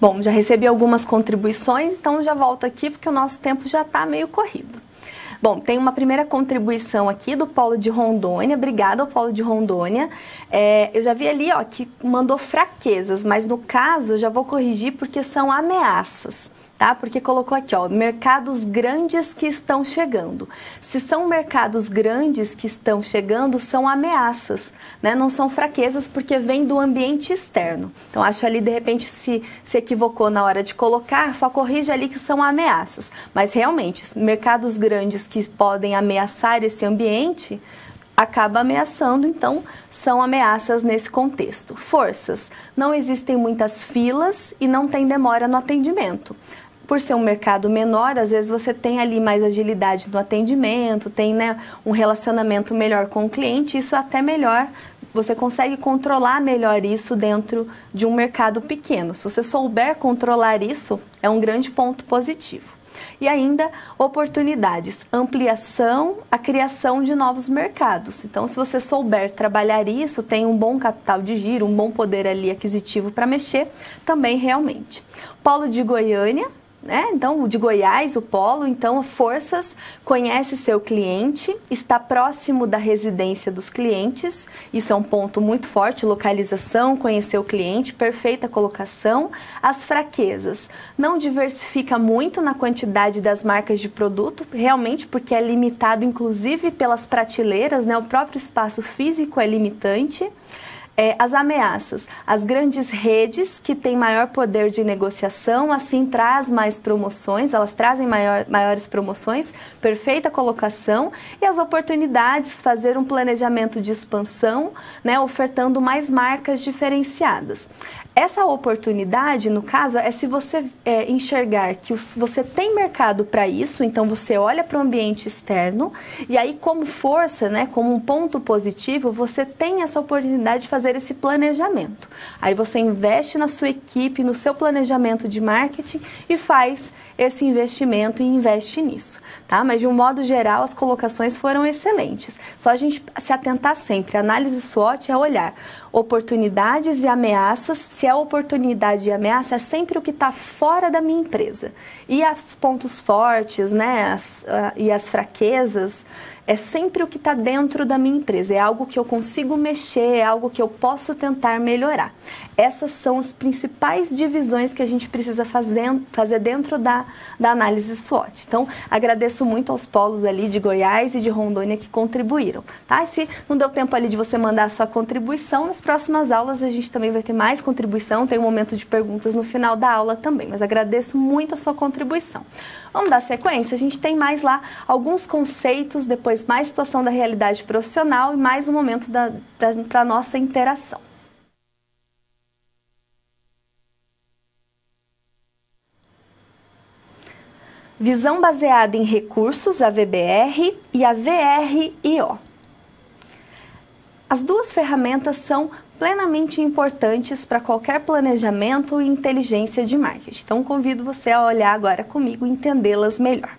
Bom, já recebi algumas contribuições, então já volto aqui porque o nosso tempo já está meio corrido. Bom, tem uma primeira contribuição aqui do Polo de Rondônia, obrigada ao Polo de Rondônia. Eu já vi ali, ó, que mandou fraquezas, mas no caso eu já vou corrigir porque são ameaças, tá? Porque colocou aqui, ó, mercados grandes que estão chegando. Se são mercados grandes que estão chegando, são ameaças, né? Não são fraquezas porque vem do ambiente externo. Então, acho ali, de repente, se equivocou na hora de colocar, só corrige ali que são ameaças. Mas, realmente, mercados grandes que podem ameaçar esse ambiente, acaba ameaçando, então são ameaças nesse contexto. Forças, não existem muitas filas e não tem demora no atendimento. Por ser um mercado menor, às vezes você tem ali mais agilidade no atendimento, tem, né, um relacionamento melhor com o cliente, isso é até melhor, você consegue controlar melhor isso dentro de um mercado pequeno. Se você souber controlar isso, é um grande ponto positivo. E ainda, oportunidades, ampliação, a criação de novos mercados. Então, se você souber trabalhar isso, tem um bom capital de giro, um bom poder ali aquisitivo para mexer, também realmente. Polo de Goiânia, né? Então, o de Goiás, o polo, então, forças, conhece seu cliente, está próximo da residência dos clientes, isso é um ponto muito forte, localização, conhecer o cliente, perfeita colocação. As fraquezas, não diversifica muito na quantidade das marcas de produto, realmente porque é limitado, inclusive, pelas prateleiras, né? O próprio espaço físico é limitante. As ameaças, as grandes redes que têm maior poder de negociação, assim traz mais promoções, elas trazem maiores promoções, perfeita colocação, e as oportunidades, fazer um planejamento de expansão, né, ofertando mais marcas diferenciadas. Essa oportunidade, no caso, é se você enxergar que você tem mercado para isso, então você olha para o ambiente externo e aí como força, né, como um ponto positivo, você tem essa oportunidade de fazer esse planejamento. Aí você investe na sua equipe, no seu planejamento de marketing e faz esse investimento e investe nisso, tá? Mas de um modo geral as colocações foram excelentes. Só a gente se atentar sempre, a análise SWOT é olhar oportunidades e ameaças. Se é oportunidade e ameaça, é sempre o que está fora da minha empresa. E os pontos fortes, né, e as fraquezas, é sempre o que está dentro da minha empresa. É algo que eu consigo mexer, é algo que eu posso tentar melhorar. Essas são as principais divisões que a gente precisa fazer dentro da análise SWOT. Então, agradeço muito aos polos ali de Goiás e de Rondônia que contribuíram, tá? E se não deu tempo ali de você mandar a sua contribuição, nas próximas aulas a gente também vai ter mais contribuição, tem um momento de perguntas no final da aula também, mas agradeço muito a sua contribuição. Vamos dar sequência? A gente tem mais lá alguns conceitos, depois mais situação da realidade profissional e mais um momento para a nossa interação. Visão baseada em recursos, a VBR e a VRIO. As duas ferramentas são plenamente importantes para qualquer planejamento e inteligência de marketing. Então, convido você a olhar agora comigo e entendê-las melhor.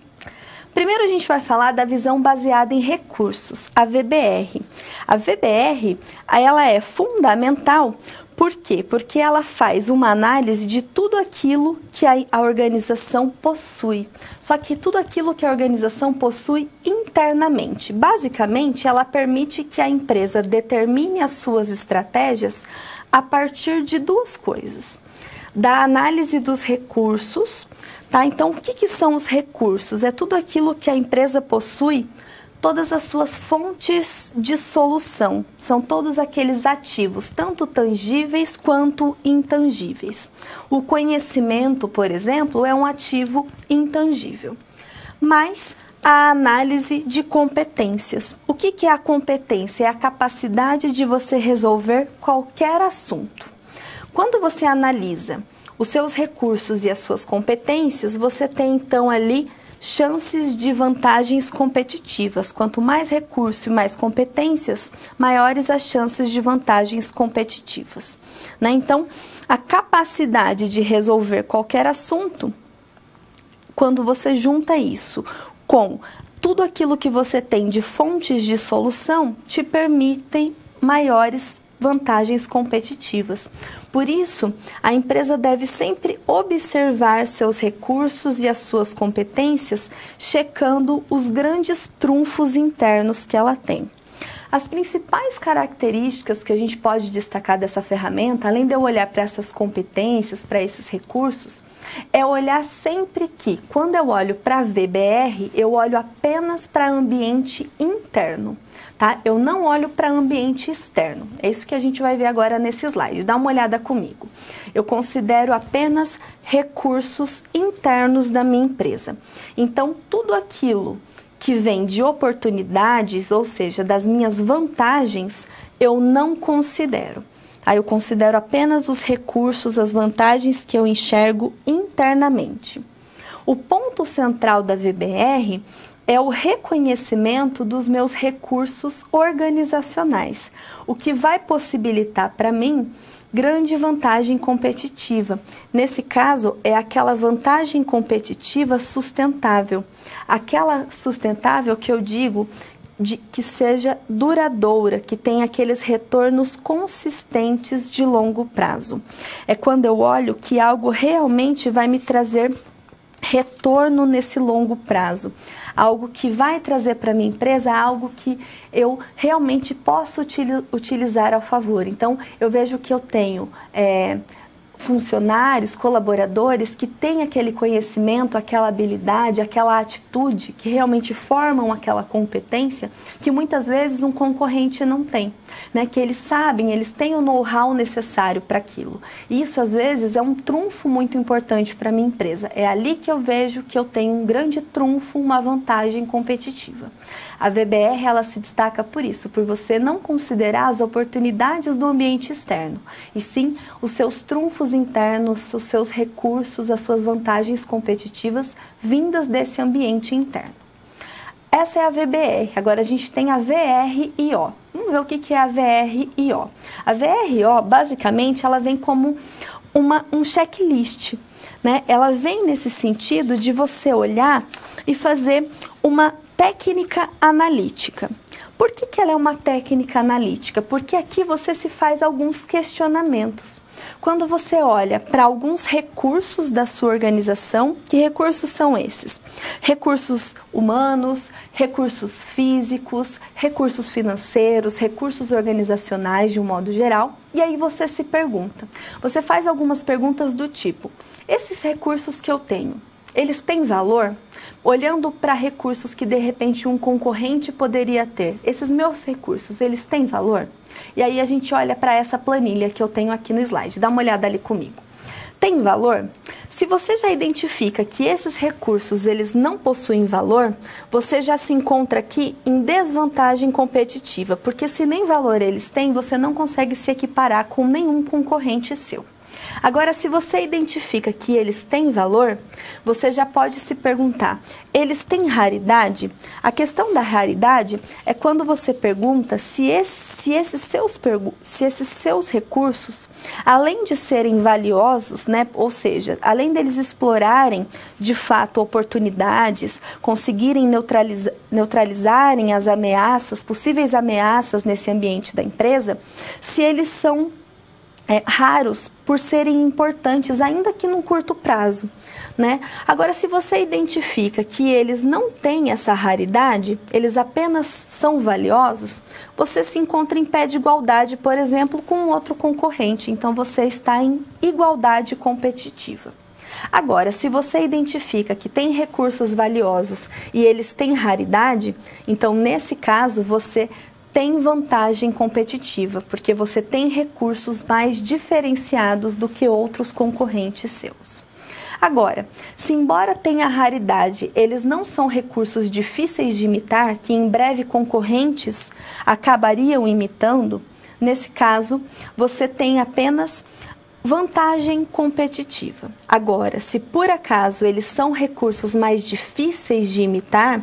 Primeiro, a gente vai falar da visão baseada em recursos, a VBR. A VBR, ela é fundamental. Por quê? Porque ela faz uma análise de tudo aquilo que a organização possui. Só que tudo aquilo que a organização possui internamente. Basicamente, ela permite que a empresa determine as suas estratégias a partir de duas coisas. Da análise dos recursos, tá? Então, o que são os recursos? É tudo aquilo que a empresa possui, todas as suas fontes de solução, são todos aqueles ativos, tanto tangíveis quanto intangíveis. O conhecimento, por exemplo, é um ativo intangível. Mas a análise de competências. O que é a competência? É a capacidade de você resolver qualquer assunto. Quando você analisa os seus recursos e as suas competências, você tem então ali chances de vantagens competitivas. Quanto mais recurso e mais competências, maiores as chances de vantagens competitivas, né? Então, a capacidade de resolver qualquer assunto, quando você junta isso com tudo aquilo que você tem de fontes de solução, te permitem maiores vantagens competitivas. Por isso, a empresa deve sempre observar seus recursos e as suas competências, checando os grandes trunfos internos que ela tem. As principais características que a gente pode destacar dessa ferramenta, além de eu olhar para essas competências, para esses recursos, é olhar sempre que, quando eu olho para a VBR, eu olho apenas para ambiente interno, tá? Eu não olho para ambiente externo. É isso que a gente vai ver agora nesse slide. Dá uma olhada comigo. Eu considero apenas recursos internos da minha empresa. Então, tudo aquilo que vem de oportunidades, ou seja, das minhas vantagens, eu não considero. Aí eu considero apenas os recursos, as vantagens que eu enxergo internamente. O ponto central da VBR é o reconhecimento dos meus recursos organizacionais, o que vai possibilitar para mim grande vantagem competitiva. Nesse caso, é aquela vantagem competitiva sustentável. Aquela sustentável que eu digo que seja duradoura, que tenha aqueles retornos consistentes de longo prazo. É quando eu olho que algo realmente vai me trazer retorno nesse longo prazo. Algo que vai trazer para a minha empresa algo que eu realmente posso utilizar ao favor. Então, eu vejo que eu tenho funcionários, colaboradores que têm aquele conhecimento, aquela habilidade, aquela atitude, que realmente formam aquela competência que muitas vezes um concorrente não tem, né? Que eles sabem, eles têm o know-how necessário para aquilo. E isso às vezes é um trunfo muito importante para a minha empresa. É ali que eu vejo que eu tenho um grande trunfo, uma vantagem competitiva. A VBR, ela se destaca por isso, por você não considerar as oportunidades do ambiente externo, e sim os seus trunfos internos, os seus recursos, as suas vantagens competitivas vindas desse ambiente interno. Essa é a VBR. Agora a gente tem a VRIO. Vamos ver o que é a VRIO. A VRIO, basicamente, ela vem como um checklist, né? Ela vem nesse sentido de você olhar e fazer uma técnica analítica. Por que ela é uma técnica analítica? Porque aqui você se faz alguns questionamentos. Quando você olha para alguns recursos da sua organização, que recursos são esses? Recursos humanos, recursos físicos, recursos financeiros, recursos organizacionais de um modo geral, e aí você se pergunta. Você faz algumas perguntas do tipo: esses recursos que eu tenho, eles têm valor? Olhando para recursos que de repente um concorrente poderia ter, esses meus recursos, eles têm valor? E aí a gente olha para essa planilha que eu tenho aqui no slide, dá uma olhada ali comigo. Tem valor? Se você já identifica que esses recursos eles não possuem valor, você já se encontra aqui em desvantagem competitiva, porque se nem valor eles têm, você não consegue se equiparar com nenhum concorrente seu. Agora, se você identifica que eles têm valor, você já pode se perguntar, eles têm raridade? A questão da raridade é quando você pergunta se esses seus recursos, além de serem valiosos, né, ou seja, além deles explorarem de fato oportunidades, conseguirem neutralizarem as ameaças, possíveis ameaças nesse ambiente da empresa, se eles são raros por serem importantes, ainda que num curto prazo, né? Agora, se você identifica que eles não têm essa raridade, eles apenas são valiosos, você se encontra em pé de igualdade, por exemplo, com um outro concorrente, então você está em igualdade competitiva. Agora, se você identifica que tem recursos valiosos e eles têm raridade, então nesse caso você tem vantagem competitiva, porque você tem recursos mais diferenciados do que outros concorrentes seus. Agora, se embora tenha raridade, eles não são recursos difíceis de imitar, que em breve concorrentes acabariam imitando, nesse caso, você tem apenas vantagem competitiva. Agora, se por acaso eles são recursos mais difíceis de imitar,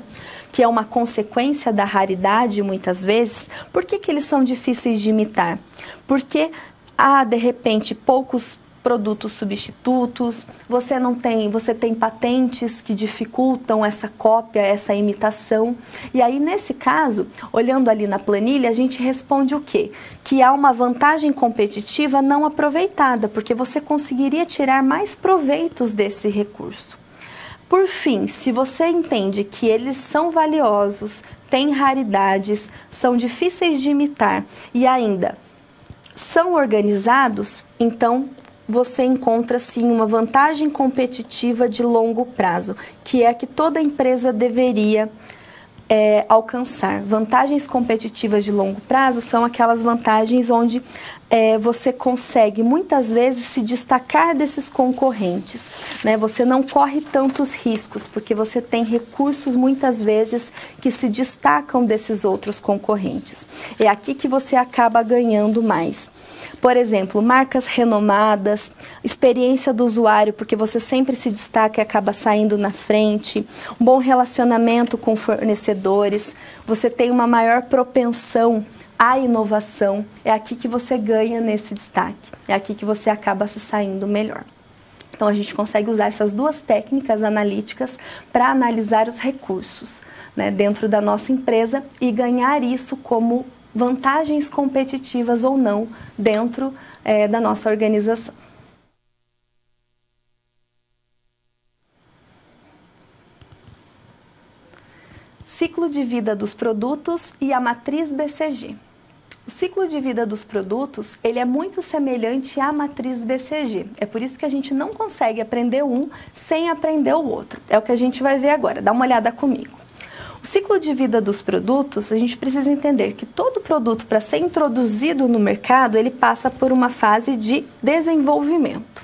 que é uma consequência da raridade muitas vezes, por que eles são difíceis de imitar? Porque há, de repente, poucos produtos substitutos, você tem patentes que dificultam essa cópia, essa imitação. E aí, nesse caso, olhando ali na planilha, a gente responde o quê? Que há uma vantagem competitiva não aproveitada, porque você conseguiria tirar mais proveitos desse recurso. Por fim, se você entende que eles são valiosos, têm raridades, são difíceis de imitar e ainda são organizados, então você encontra sim uma vantagem competitiva de longo prazo, que é a que toda empresa deveria alcançar. Vantagens competitivas de longo prazo são aquelas vantagens onde você consegue muitas vezes se destacar desses concorrentes, né? Você não corre tantos riscos, porque você tem recursos muitas vezes que se destacam desses outros concorrentes. É aqui que você acaba ganhando mais. Por exemplo, marcas renomadas, experiência do usuário, porque você sempre se destaca e acaba saindo na frente, um bom relacionamento com fornecedores, você tem uma maior propensão à inovação, é aqui que você ganha nesse destaque, é aqui que você acaba se saindo melhor. Então a gente consegue usar essas duas técnicas analíticas para analisar os recursos, né, dentro da nossa empresa e ganhar isso como vantagens competitivas ou não dentro da nossa organização. Ciclo de vida dos produtos e a matriz BCG. O ciclo de vida dos produtos, ele é muito semelhante à matriz BCG. É por isso que a gente não consegue aprender um sem aprender o outro. É o que a gente vai ver agora. Dá uma olhada comigo. O ciclo de vida dos produtos, a gente precisa entender que todo produto, para ser introduzido no mercado, ele passa por uma fase de desenvolvimento.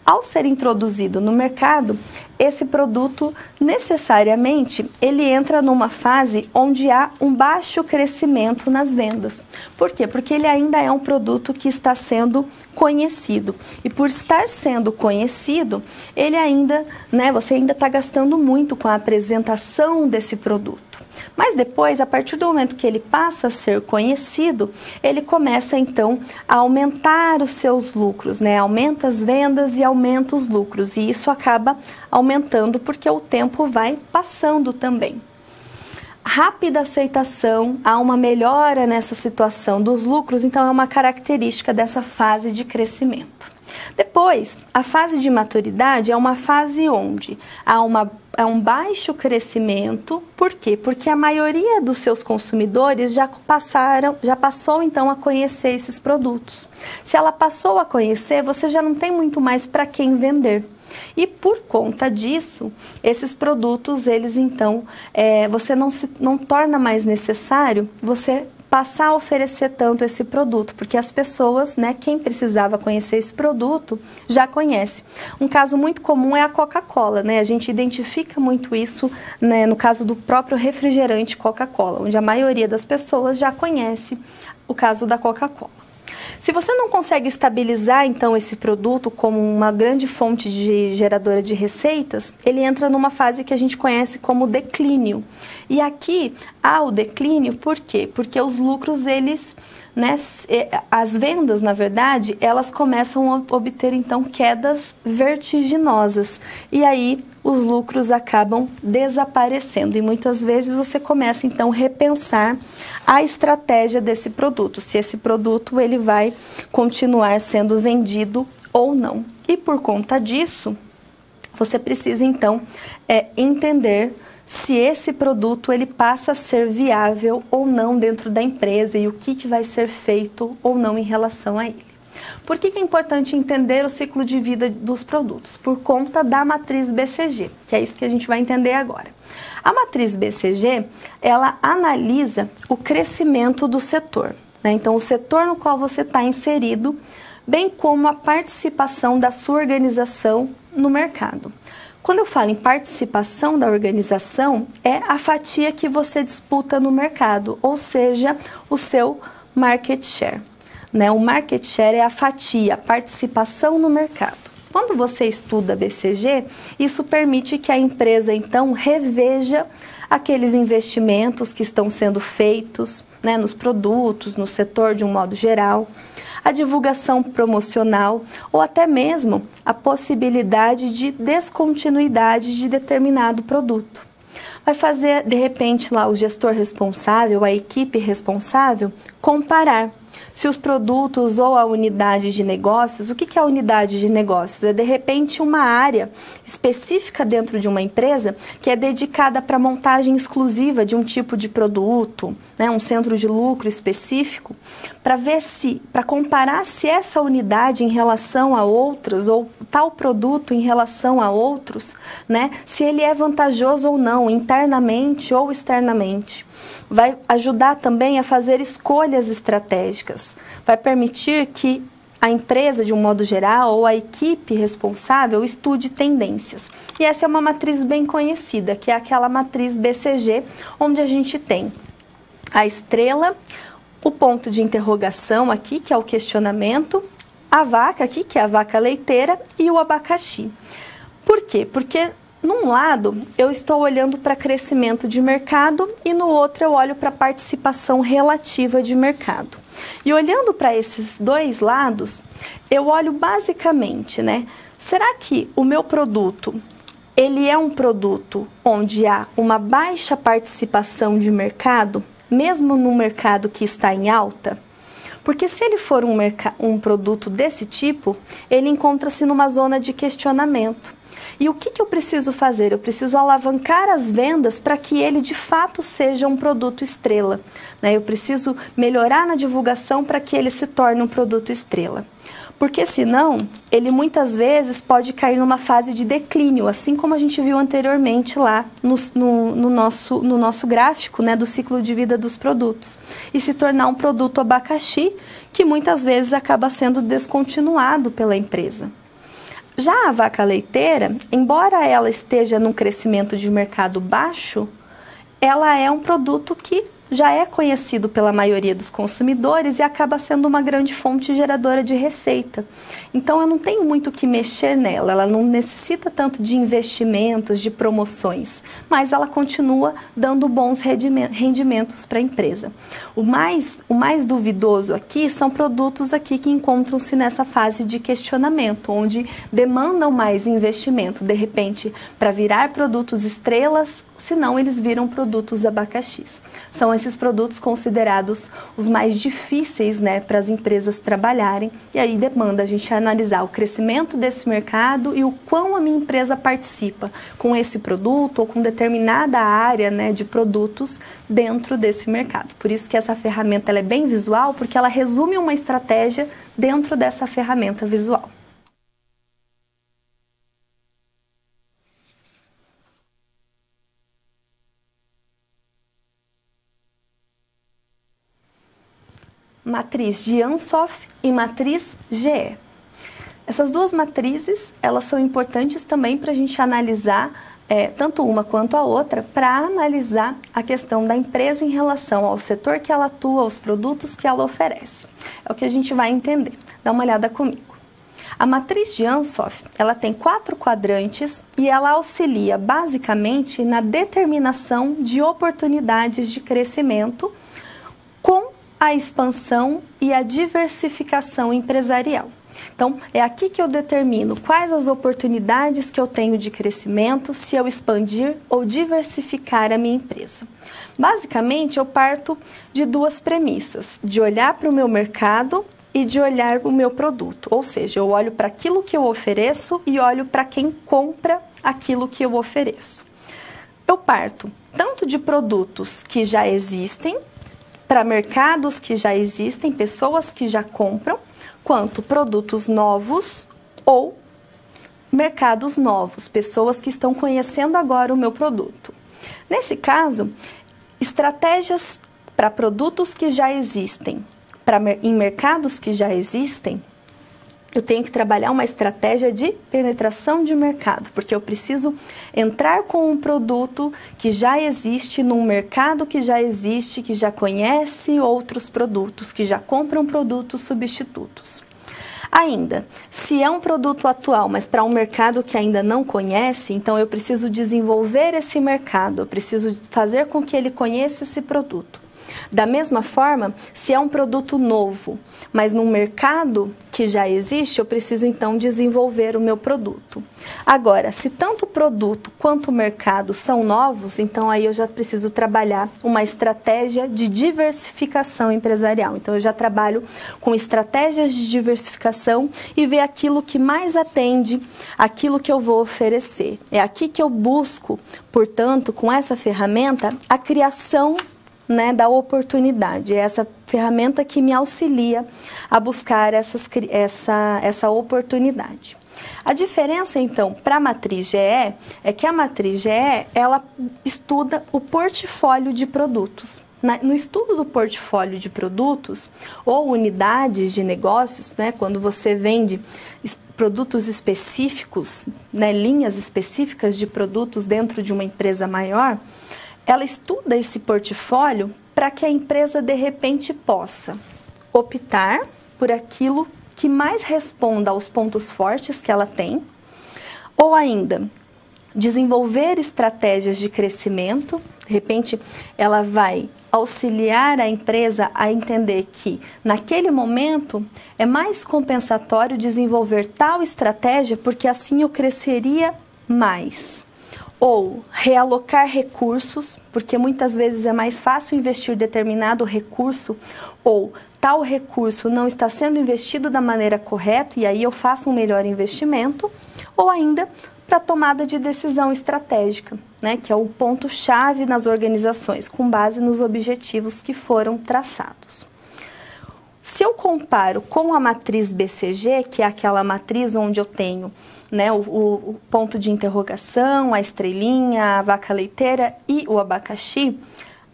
Ao ser introduzido no mercado, esse produto necessariamente ele entra numa fase onde há um baixo crescimento nas vendas. Por quê? Porque ele ainda é um produto que está sendo conhecido. E por estar sendo conhecido, ele ainda, você ainda está gastando muito com a apresentação desse produto. Mas depois, a partir do momento que ele passa a ser conhecido, ele começa então a aumentar os seus lucros, aumenta as vendas e aumenta os lucros. E isso acaba aumentando porque o tempo vai passando também. Rápida aceitação, há uma melhora nessa situação dos lucros, então é uma característica dessa fase de crescimento. Depois, a fase de maturidade é uma fase onde há um baixo crescimento. Por quê? Porque a maioria dos seus consumidores já passou então a conhecer esses produtos. Se ela passou a conhecer, você já não tem muito mais para quem vender. E por conta disso, esses produtos, eles então, você não torna mais necessário você passar a oferecer tanto esse produto, porque as pessoas, quem precisava conhecer esse produto, já conhece. Um caso muito comum é a Coca-Cola, A gente identifica muito isso, no caso do próprio refrigerante Coca-Cola, onde a maioria das pessoas já conhece o caso da Coca-Cola. Se você não consegue estabilizar, então, esse produto como uma grande fonte geradora de receitas, ele entra numa fase que a gente conhece como declínio. E aqui há o declínio, por quê? Porque os lucros, eles, as vendas, na verdade, elas começam a obter, então, quedas vertiginosas. E aí, os lucros acabam desaparecendo. E muitas vezes você começa, então, a repensar a estratégia desse produto. Se esse produto, ele vai continuar sendo vendido ou não. E por conta disso, você precisa, então, entender se esse produto ele passa a ser viável ou não dentro da empresa e o que vai ser feito ou não em relação a ele. Por que é importante entender o ciclo de vida dos produtos? Por conta da matriz BCG, que é isso que a gente vai entender agora. A matriz BCG, ela analisa o crescimento do setor, Então, o setor no qual você está inserido, bem como a participação da sua organização no mercado. Quando eu falo em participação da organização, é a fatia que você disputa no mercado, ou seja, o seu market share. O market share é a fatia, a participação no mercado. Quando você estuda BCG, isso permite que a empresa, então, reveja aqueles investimentos que estão sendo feitos, né, nos produtos, no setor de um modo geral, a divulgação promocional ou até mesmo a possibilidade de descontinuidade de determinado produto. Vai fazer, de repente, lá o gestor responsável, a equipe responsável, comparar se os produtos ou a unidade de negócios, o que é a unidade de negócios? É, de repente, uma área específica dentro de uma empresa que é dedicada para a montagem exclusiva de um tipo de produto, né, um centro de lucro específico, para ver se, para comparar se essa unidade em relação a outras, ou tal produto em relação a outros, né, se ele é vantajoso ou não, internamente ou externamente. Vai ajudar também a fazer escolhas estratégicas, vai permitir que a empresa, de um modo geral, ou a equipe responsável estude tendências. E essa é uma matriz bem conhecida, que é aquela matriz BCG, onde a gente tem a estrela, o ponto de interrogação aqui, que é o questionamento, a vaca aqui, que é a vaca leiteira, e o abacaxi. Por quê? Porque num lado, eu estou olhando para crescimento de mercado e no outro eu olho para participação relativa de mercado. E olhando para esses dois lados, eu olho basicamente, né? Será que o meu produto, ele é um produto onde há uma baixa participação de mercado, mesmo no mercado que está em alta? Porque se ele for um produto desse tipo, ele encontra-se numa zona de questionamento. E o que eu preciso fazer? Eu preciso alavancar as vendas para que ele de fato seja um produto estrela, né? Eu preciso melhorar na divulgação para que ele se torne um produto estrela. Porque senão, ele muitas vezes pode cair numa fase de declínio, assim como a gente viu anteriormente lá no nosso gráfico, né, do ciclo de vida dos produtos. E se tornar um produto abacaxi, que muitas vezes acaba sendo descontinuado pela empresa. Já a vaca leiteira, embora ela esteja num crescimento de mercado baixo, ela é um produto que já é conhecido pela maioria dos consumidores e acaba sendo uma grande fonte geradora de receita. Então, eu não tenho muito o que mexer nela, ela não necessita tanto de investimentos, de promoções, mas ela continua dando bons rendimentos para a empresa. O mais duvidoso aqui são produtos aqui que encontram-se nessa fase de questionamento, onde demandam mais investimento, de repente, para virar produtos estrelas, senão eles viram produtos abacaxis. São esses produtos considerados os mais difíceis, né, para as empresas trabalharem, e aí demanda a gente analisar o crescimento desse mercado e o quão a minha empresa participa com esse produto ou com determinada área, né, de produtos dentro desse mercado. Por isso que essa ferramenta ela é bem visual, porque ela resume uma estratégia dentro dessa ferramenta visual. Matriz de Ansoff e matriz GE. Essas duas matrizes, elas são importantes também para a gente analisar, tanto uma quanto a outra, para analisar a questão da empresa em relação ao setor que ela atua, aos produtos que ela oferece. É o que a gente vai entender. Dá uma olhada comigo. A matriz de Ansoff, ela tem 4 quadrantes e ela auxilia basicamente na determinação de oportunidades de crescimento com a expansão e a diversificação empresarial. Então, é aqui que eu determino quais as oportunidades que eu tenho de crescimento se eu expandir ou diversificar a minha empresa. Basicamente, eu parto de duas premissas, de olhar para o meu mercado e de olhar para o meu produto. Ou seja, eu olho para aquilo que eu ofereço e olho para quem compra aquilo que eu ofereço. Eu parto tanto de produtos que já existem, para mercados que já existem, pessoas que já compram, quanto produtos novos ou mercados novos, pessoas que estão conhecendo agora o meu produto. Nesse caso, estratégias para produtos que já existem, em mercados que já existem, eu tenho que trabalhar uma estratégia de penetração de mercado, porque eu preciso entrar com um produto que já existe num mercado que já existe, que já conhece outros produtos, que já compram produtos substitutos. Ainda, se é um produto atual, mas para um mercado que ainda não conhece, então eu preciso desenvolver esse mercado, eu preciso fazer com que ele conheça esse produto. Da mesma forma, se é um produto novo, mas num mercado que já existe, eu preciso então desenvolver o meu produto. Agora, se tanto o produto quanto o mercado são novos, então aí eu já preciso trabalhar uma estratégia de diversificação empresarial. Então eu já trabalho com estratégias de diversificação e ver aquilo que mais atende aquilo que eu vou oferecer. É aqui que eu busco, portanto, com essa ferramenta, a criação da oportunidade. É essa ferramenta que me auxilia a buscar essa oportunidade. A diferença, então, para a matriz GE é que a matriz GE, ela estuda o portfólio de produtos. No estudo do portfólio de produtos ou unidades de negócios, quando você vende produtos específicos, linhas específicas de produtos dentro de uma empresa maior, ela estuda esse portfólio para que a empresa, de repente, possa optar por aquilo que mais responda aos pontos fortes que ela tem, ou ainda desenvolver estratégias de crescimento. De repente, ela vai auxiliar a empresa a entender que, naquele momento, é mais compensatório desenvolver tal estratégia, porque assim eu cresceria mais. Ou realocar recursos, porque muitas vezes é mais fácil investir determinado recurso, ou tal recurso não está sendo investido da maneira correta e aí eu faço um melhor investimento, ou ainda para tomada de decisão estratégica, que é o ponto-chave nas organizações, com base nos objetivos que foram traçados. Se eu comparo com a matriz BCG, que é aquela matriz onde eu tenho o ponto de interrogação, a estrelinha, a vaca leiteira e o abacaxi,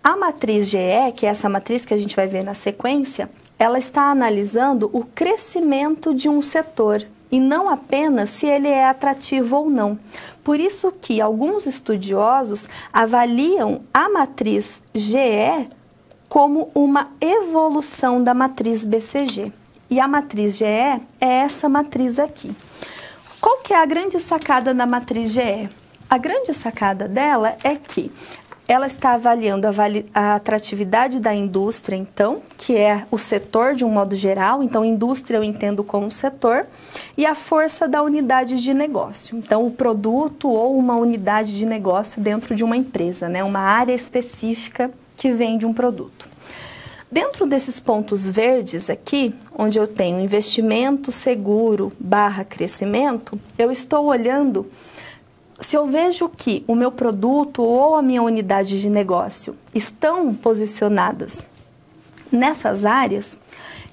a matriz GE, que é essa matriz que a gente vai ver na sequência, ela está analisando o crescimento de um setor e não apenas se ele é atrativo ou não. Por isso que alguns estudiosos avaliam a matriz GE como uma evolução da matriz BCG. E a matriz GE é essa matriz aqui. Qual que é a grande sacada da matriz GE? A grande sacada dela é que ela está avaliando a atratividade da indústria, então, que é o setor de um modo geral. Então, indústria eu entendo como setor, e a força da unidade de negócio. Então, o produto ou uma unidade de negócio dentro de uma empresa, uma área específica que vende um produto. Dentro desses pontos verdes aqui, onde eu tenho investimento seguro / crescimento, eu estou olhando se eu vejo que o meu produto ou a minha unidade de negócio estão posicionadas nessas áreas,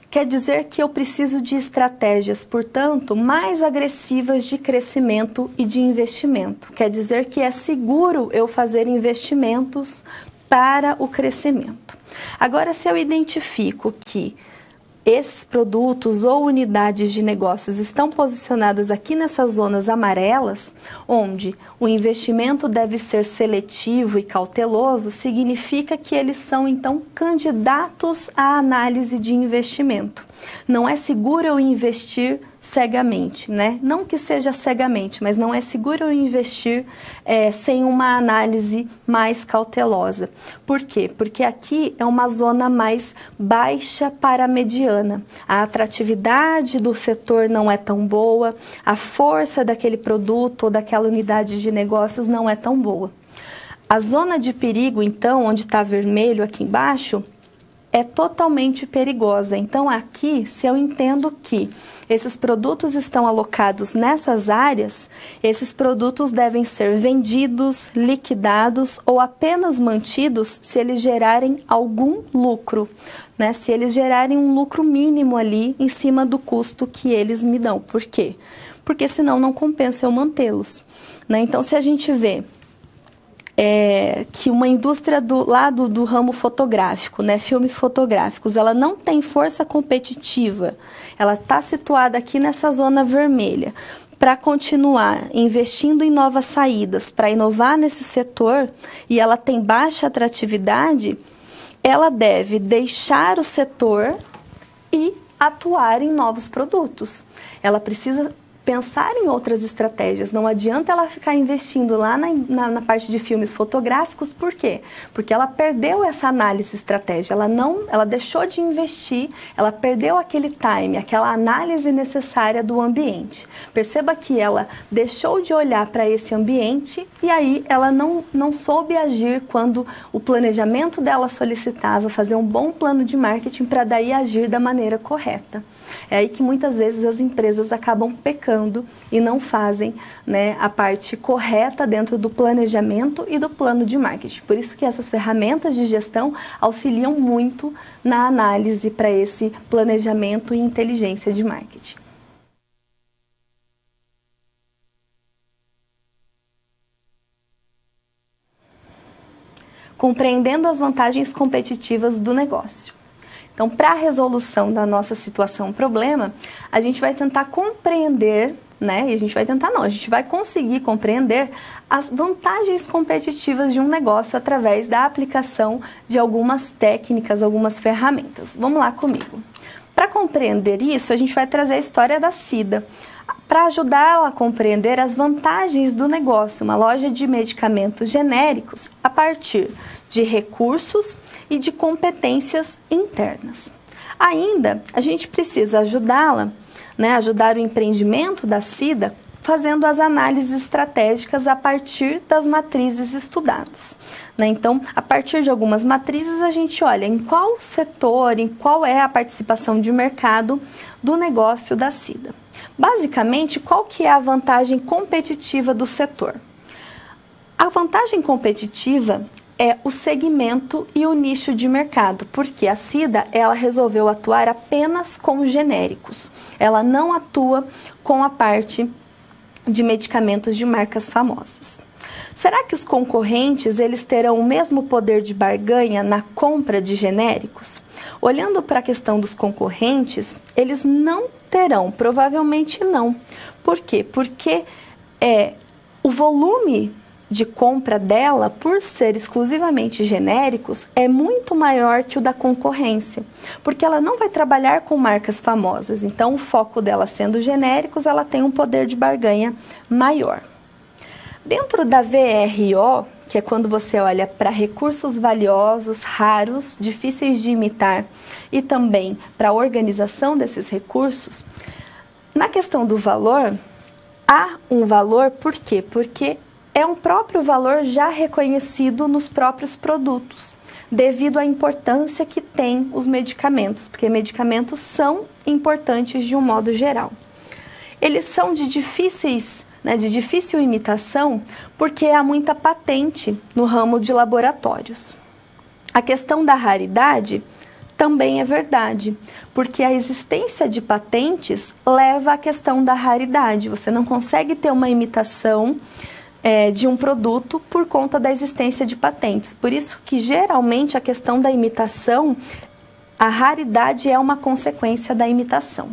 quer dizer que eu preciso de estratégias, portanto, mais agressivas de crescimento e de investimento. Quer dizer que é seguro eu fazer investimentos para o crescimento. Agora, se eu identifico que esses produtos ou unidades de negócios estão posicionadas aqui nessas zonas amarelas, onde o investimento deve ser seletivo e cauteloso, significa que eles são, então, candidatos à análise de investimento. Não é seguro eu investir cegamente, Não que seja cegamente, mas não é seguro eu investir sem uma análise mais cautelosa. Por quê? Porque aqui é uma zona mais baixa para mediana. A atratividade do setor não é tão boa, a força daquele produto ou daquela unidade de negócios não é tão boa. A zona de perigo, então, onde está vermelho aqui embaixo, é totalmente perigosa. Então, aqui, se eu entendo que esses produtos estão alocados nessas áreas, esses produtos devem ser vendidos, liquidados ou apenas mantidos se eles gerarem algum lucro, se eles gerarem um lucro mínimo ali em cima do custo que eles me dão. Por quê? Porque senão não compensa eu mantê-los. Então, se a gente vê que uma indústria do ramo fotográfico, filmes fotográficos, ela não tem força competitiva, ela está situada aqui nessa zona vermelha, para continuar investindo em novas saídas, para inovar nesse setor, e ela tem baixa atratividade, ela deve deixar o setor e atuar em novos produtos. Ela precisa pensar em outras estratégias. Não adianta ela ficar investindo lá na parte de filmes fotográficos. Por quê? Porque ela perdeu essa análise estratégica. Ela deixou de investir, ela perdeu aquele time, aquela análise necessária do ambiente. Perceba que ela deixou de olhar para esse ambiente e aí ela não soube agir quando o planejamento dela solicitava fazer um bom plano de marketing para daí agir da maneira correta. É aí que muitas vezes as empresas acabam pecando e não fazem, né, a parte correta dentro do planejamento e do plano de marketing. Por isso que essas ferramentas de gestão auxiliam muito na análise para esse planejamento e inteligência de marketing. Compreendendo as vantagens competitivas do negócio. Então, para a resolução da nossa situação problema, a gente vai tentar compreender, né? E a gente vai conseguir compreender as vantagens competitivas de um negócio através da aplicação de algumas técnicas, algumas ferramentas. Vamos lá comigo. Para compreender isso, a gente vai trazer a história da Cida, para ajudá-la a compreender as vantagens do negócio, uma loja de medicamentos genéricos a partir de recursos e de competências internas. Ainda, a gente precisa ajudá-la, né, ajudar o empreendimento da Cida, fazendo as análises estratégicas a partir das matrizes estudadas, né? Então, a partir de algumas matrizes, a gente olha em qual setor, em qual é a participação de mercado do negócio da Cida. Basicamente, qual que é a vantagem competitiva do setor? A vantagem competitiva é o segmento e o nicho de mercado, porque a Cida, ela resolveu atuar apenas com genéricos. Ela não atua com a parte de medicamentos de marcas famosas. Será que os concorrentes, eles terão o mesmo poder de barganha na compra de genéricos? Olhando para a questão dos concorrentes, eles não terão, provavelmente não. Por quê? Porque o volume de compra dela, por ser exclusivamente genéricos, é muito maior que o da concorrência, porque ela não vai trabalhar com marcas famosas, então o foco dela sendo genéricos, ela tem um poder de barganha maior. Dentro da VRO, que é quando você olha para recursos valiosos, raros, difíceis de imitar, e também para a organização desses recursos, na questão do valor, há um valor, por quê? Porque é um próprio valor já reconhecido nos próprios produtos, devido à importância que tem os medicamentos, porque medicamentos são importantes de um modo geral. Eles são de difícil imitação, porque há muita patente no ramo de laboratórios. A questão da raridade também é verdade, porque a existência de patentes leva à questão da raridade. Você não consegue ter uma imitação de um produto por conta da existência de patentes. Por isso que, geralmente, a questão da imitação, a raridade é uma consequência da imitação.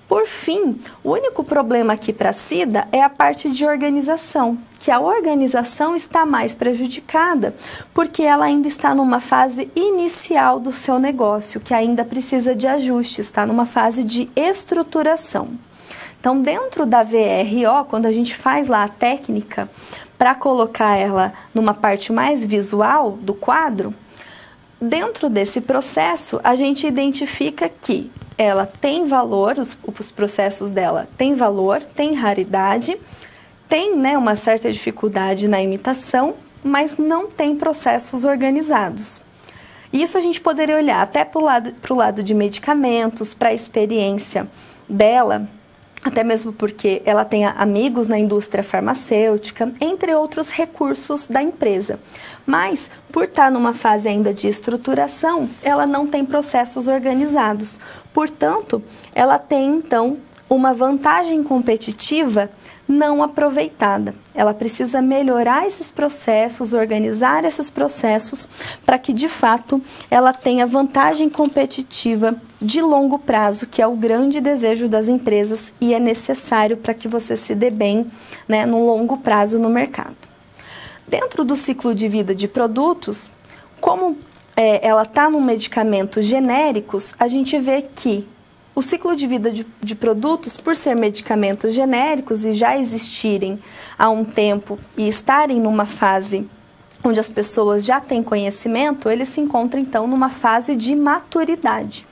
Por fim, o único problema aqui para a Cida é a parte de organização, que a organização está mais prejudicada, porque ela ainda está numa fase inicial do seu negócio, que ainda precisa de ajustes, está numa fase de estruturação. Então, dentro da VRO, quando a gente faz lá a técnica para colocar ela numa parte mais visual do quadro, dentro desse processo, a gente identifica que ela tem valor, os processos dela têm valor, tem raridade, tem, né, uma certa dificuldade na imitação, mas não tem processos organizados. Isso a gente poderia olhar até para o lado de medicamentos, para a experiência dela, até mesmo porque ela tem amigos na indústria farmacêutica, entre outros recursos da empresa. Mas, por estar numa fase ainda de estruturação, ela não tem processos organizados. Portanto, ela tem, então, uma vantagem competitiva não aproveitada. Ela precisa melhorar esses processos, organizar esses processos, para que, de fato, ela tenha vantagem competitiva de longo prazo, que é o grande desejo das empresas e é necessário para que você se dê bem, né, no longo prazo no mercado. Dentro do ciclo de vida de produtos, como ela está no medicamento genéricos, a gente vê que O ciclo de vida de produtos, por ser medicamentos genéricos e já existirem há um tempo e estarem numa fase onde as pessoas já têm conhecimento, ele se encontra então numa fase de maturidade.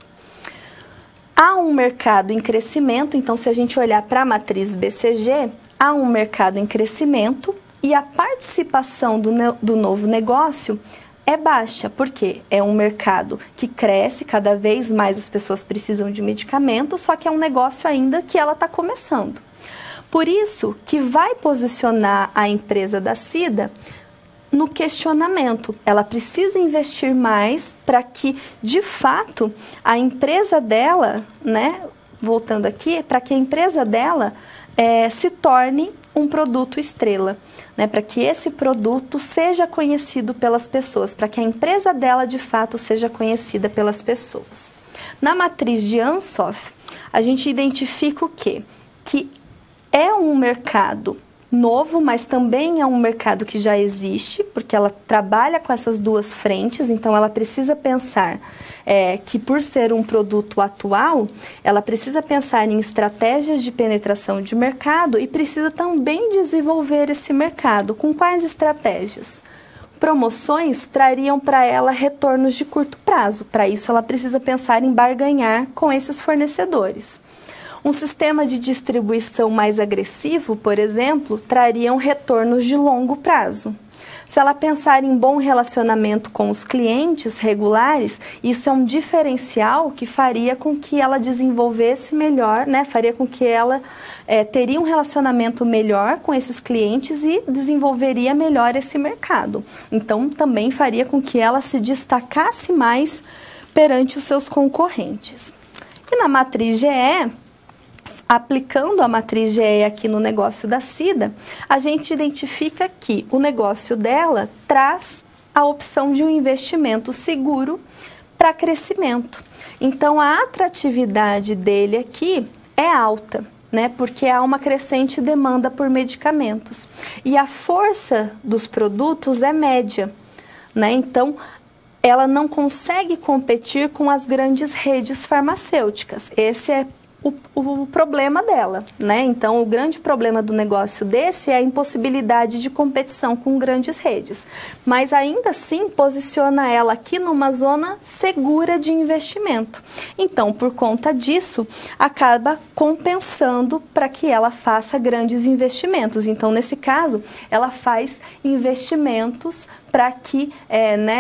Há um mercado em crescimento, então se a gente olhar para a matriz BCG, há um mercado em crescimento e a participação do novo negócio é baixa, porque é um mercado que cresce, cada vez mais as pessoas precisam de medicamentos, só que é um negócio ainda que ela está começando. Por isso que vai posicionar a empresa da Cida no questionamento. Ela precisa investir mais para que, de fato, a empresa dela, né, voltando aqui, para que a empresa dela se torne um produto estrela, né, para que esse produto seja conhecido pelas pessoas, para que a empresa dela de fato seja conhecida pelas pessoas. Na matriz de Ansoff, a gente identifica o quê? Que é um mercado novo, mas também é um mercado que já existe, porque ela trabalha com essas duas frentes, então ela precisa pensar que por ser um produto atual, ela precisa pensar em estratégias de penetração de mercado e precisa também desenvolver esse mercado. Com quais estratégias? Promoções trariam para ela retornos de curto prazo. Para isso, ela precisa pensar em barganhar com esses fornecedores. Um sistema de distribuição mais agressivo, por exemplo, trariam retornos de longo prazo. Se ela pensar em bom relacionamento com os clientes regulares, isso é um diferencial que faria com que ela desenvolvesse melhor, né? Faria com que ela teria um relacionamento melhor com esses clientes e desenvolveria melhor esse mercado. Então, também faria com que ela se destacasse mais perante os seus concorrentes. E na matriz GE, aplicando a matriz GE aqui no negócio da Cida, a gente identifica que o negócio dela traz a opção de um investimento seguro para crescimento. Então, a atratividade dele aqui é alta, né? Porque há uma crescente demanda por medicamentos. E a força dos produtos é média, né? Então, ela não consegue competir com as grandes redes farmacêuticas. Esse é o problema dela, né? Então, o grande problema do negócio desse é a impossibilidade de competição com grandes redes. Mas, ainda assim, posiciona ela aqui numa zona segura de investimento. Então, por conta disso, acaba compensando para que ela faça grandes investimentos. Então, nesse caso, ela faz investimentos para que,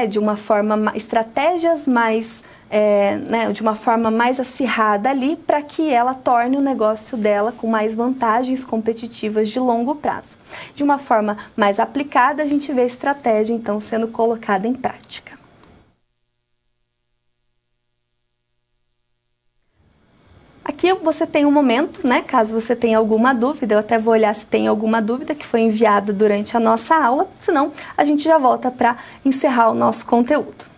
de uma forma, estratégias mais de uma forma mais acirrada ali, para que ela torne o negócio dela com mais vantagens competitivas de longo prazo. De uma forma mais aplicada, a gente vê a estratégia, então, sendo colocada em prática. Aqui você tem um momento, né, caso você tenha alguma dúvida, eu até vou olhar se tem alguma dúvida que foi enviada durante a nossa aula, senão a gente já volta para encerrar o nosso conteúdo.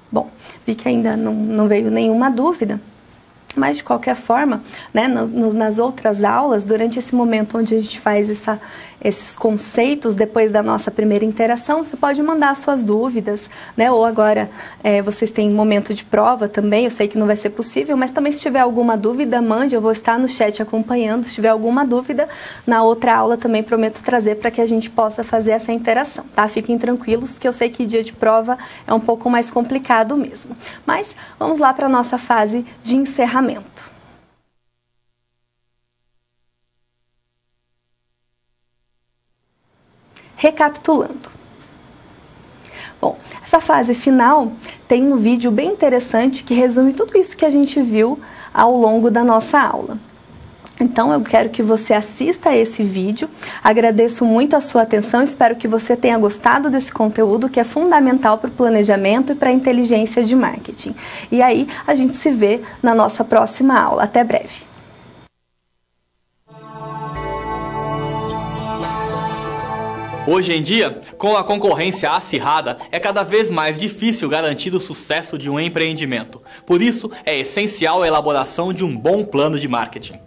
Bom, vi que ainda não veio nenhuma dúvida, mas de qualquer forma, né, nas outras aulas, durante esse momento onde a gente faz esses conceitos, depois da nossa primeira interação, você pode mandar suas dúvidas, né, ou agora vocês têm momento de prova também, eu sei que não vai ser possível, mas também se tiver alguma dúvida, mande, eu vou estar no chat acompanhando, se tiver alguma dúvida, na outra aula também prometo trazer para que a gente possa fazer essa interação, tá? Fiquem tranquilos que eu sei que dia de prova é um pouco mais complicado mesmo, mas vamos lá para a nossa fase de encerramento. Recapitulando. Bom, essa fase final tem um vídeo bem interessante que resume tudo isso que a gente viu ao longo da nossa aula. Então eu quero que você assista a esse vídeo, agradeço muito a sua atenção, espero que você tenha gostado desse conteúdo que é fundamental para o planejamento e para a inteligência de marketing. E aí a gente se vê na nossa próxima aula. Até breve! Hoje em dia, com a concorrência acirrada, é cada vez mais difícil garantir o sucesso de um empreendimento. Por isso, é essencial a elaboração de um bom plano de marketing.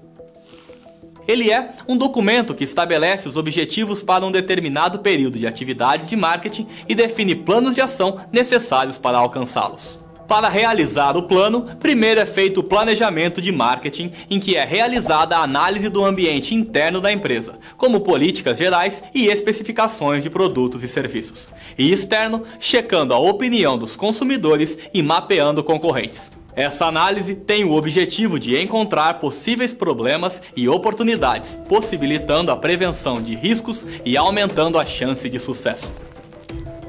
Ele é um documento que estabelece os objetivos para um determinado período de atividades de marketing e define planos de ação necessários para alcançá-los. Para realizar o plano, primeiro é feito o planejamento de marketing, em que é realizada a análise do ambiente interno da empresa, como políticas gerais e especificações de produtos e serviços. E externo, checando a opinião dos consumidores e mapeando concorrentes. Essa análise tem o objetivo de encontrar possíveis problemas e oportunidades, possibilitando a prevenção de riscos e aumentando a chance de sucesso.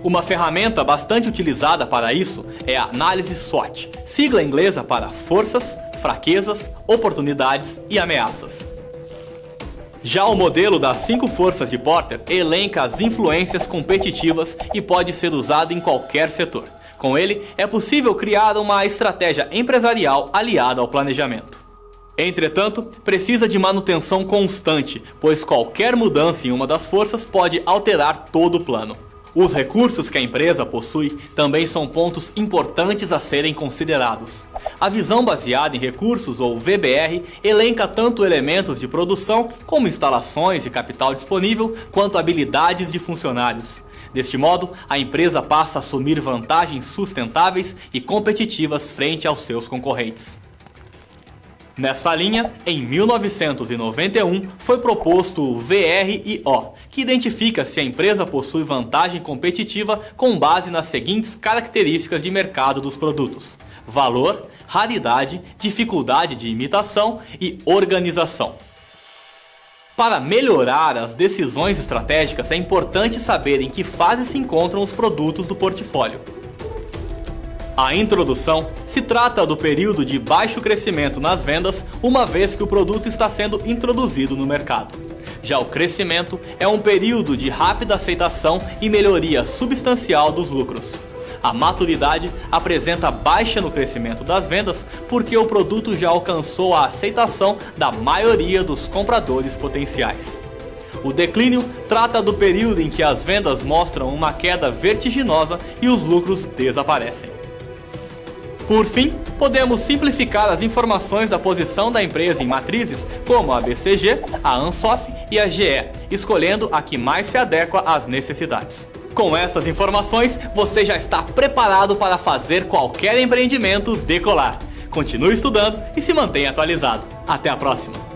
Uma ferramenta bastante utilizada para isso é a análise SWOT, sigla inglesa para forças, fraquezas, oportunidades e ameaças. Já o modelo das 5 forças de Porter elenca as influências competitivas e pode ser usado em qualquer setor. Com ele, é possível criar uma estratégia empresarial aliada ao planejamento. Entretanto, precisa de manutenção constante, pois qualquer mudança em uma das forças pode alterar todo o plano. Os recursos que a empresa possui também são pontos importantes a serem considerados. A visão baseada em recursos, ou VBR, elenca tanto elementos de produção, como instalações e capital disponível, quanto habilidades de funcionários. Deste modo, a empresa passa a assumir vantagens sustentáveis e competitivas frente aos seus concorrentes. Nessa linha, em 1991, foi proposto o VRIO, que identifica se a empresa possui vantagem competitiva com base nas seguintes características de mercado dos produtos: valor, raridade, dificuldade de imitação e organização. Para melhorar as decisões estratégicas, é importante saber em que fase se encontram os produtos do portfólio. A introdução se trata do período de baixo crescimento nas vendas, uma vez que o produto está sendo introduzido no mercado. Já o crescimento é um período de rápida aceitação e melhoria substancial dos lucros. A maturidade apresenta baixa no crescimento das vendas porque o produto já alcançou a aceitação da maioria dos compradores potenciais. O declínio trata do período em que as vendas mostram uma queda vertiginosa e os lucros desaparecem. Por fim, podemos simplificar as informações da posição da empresa em matrizes como a BCG, a Ansoff e a GE, escolhendo a que mais se adequa às necessidades. Com estas informações, você já está preparado para fazer qualquer empreendimento decolar. Continue estudando e se mantenha atualizado. Até a próxima!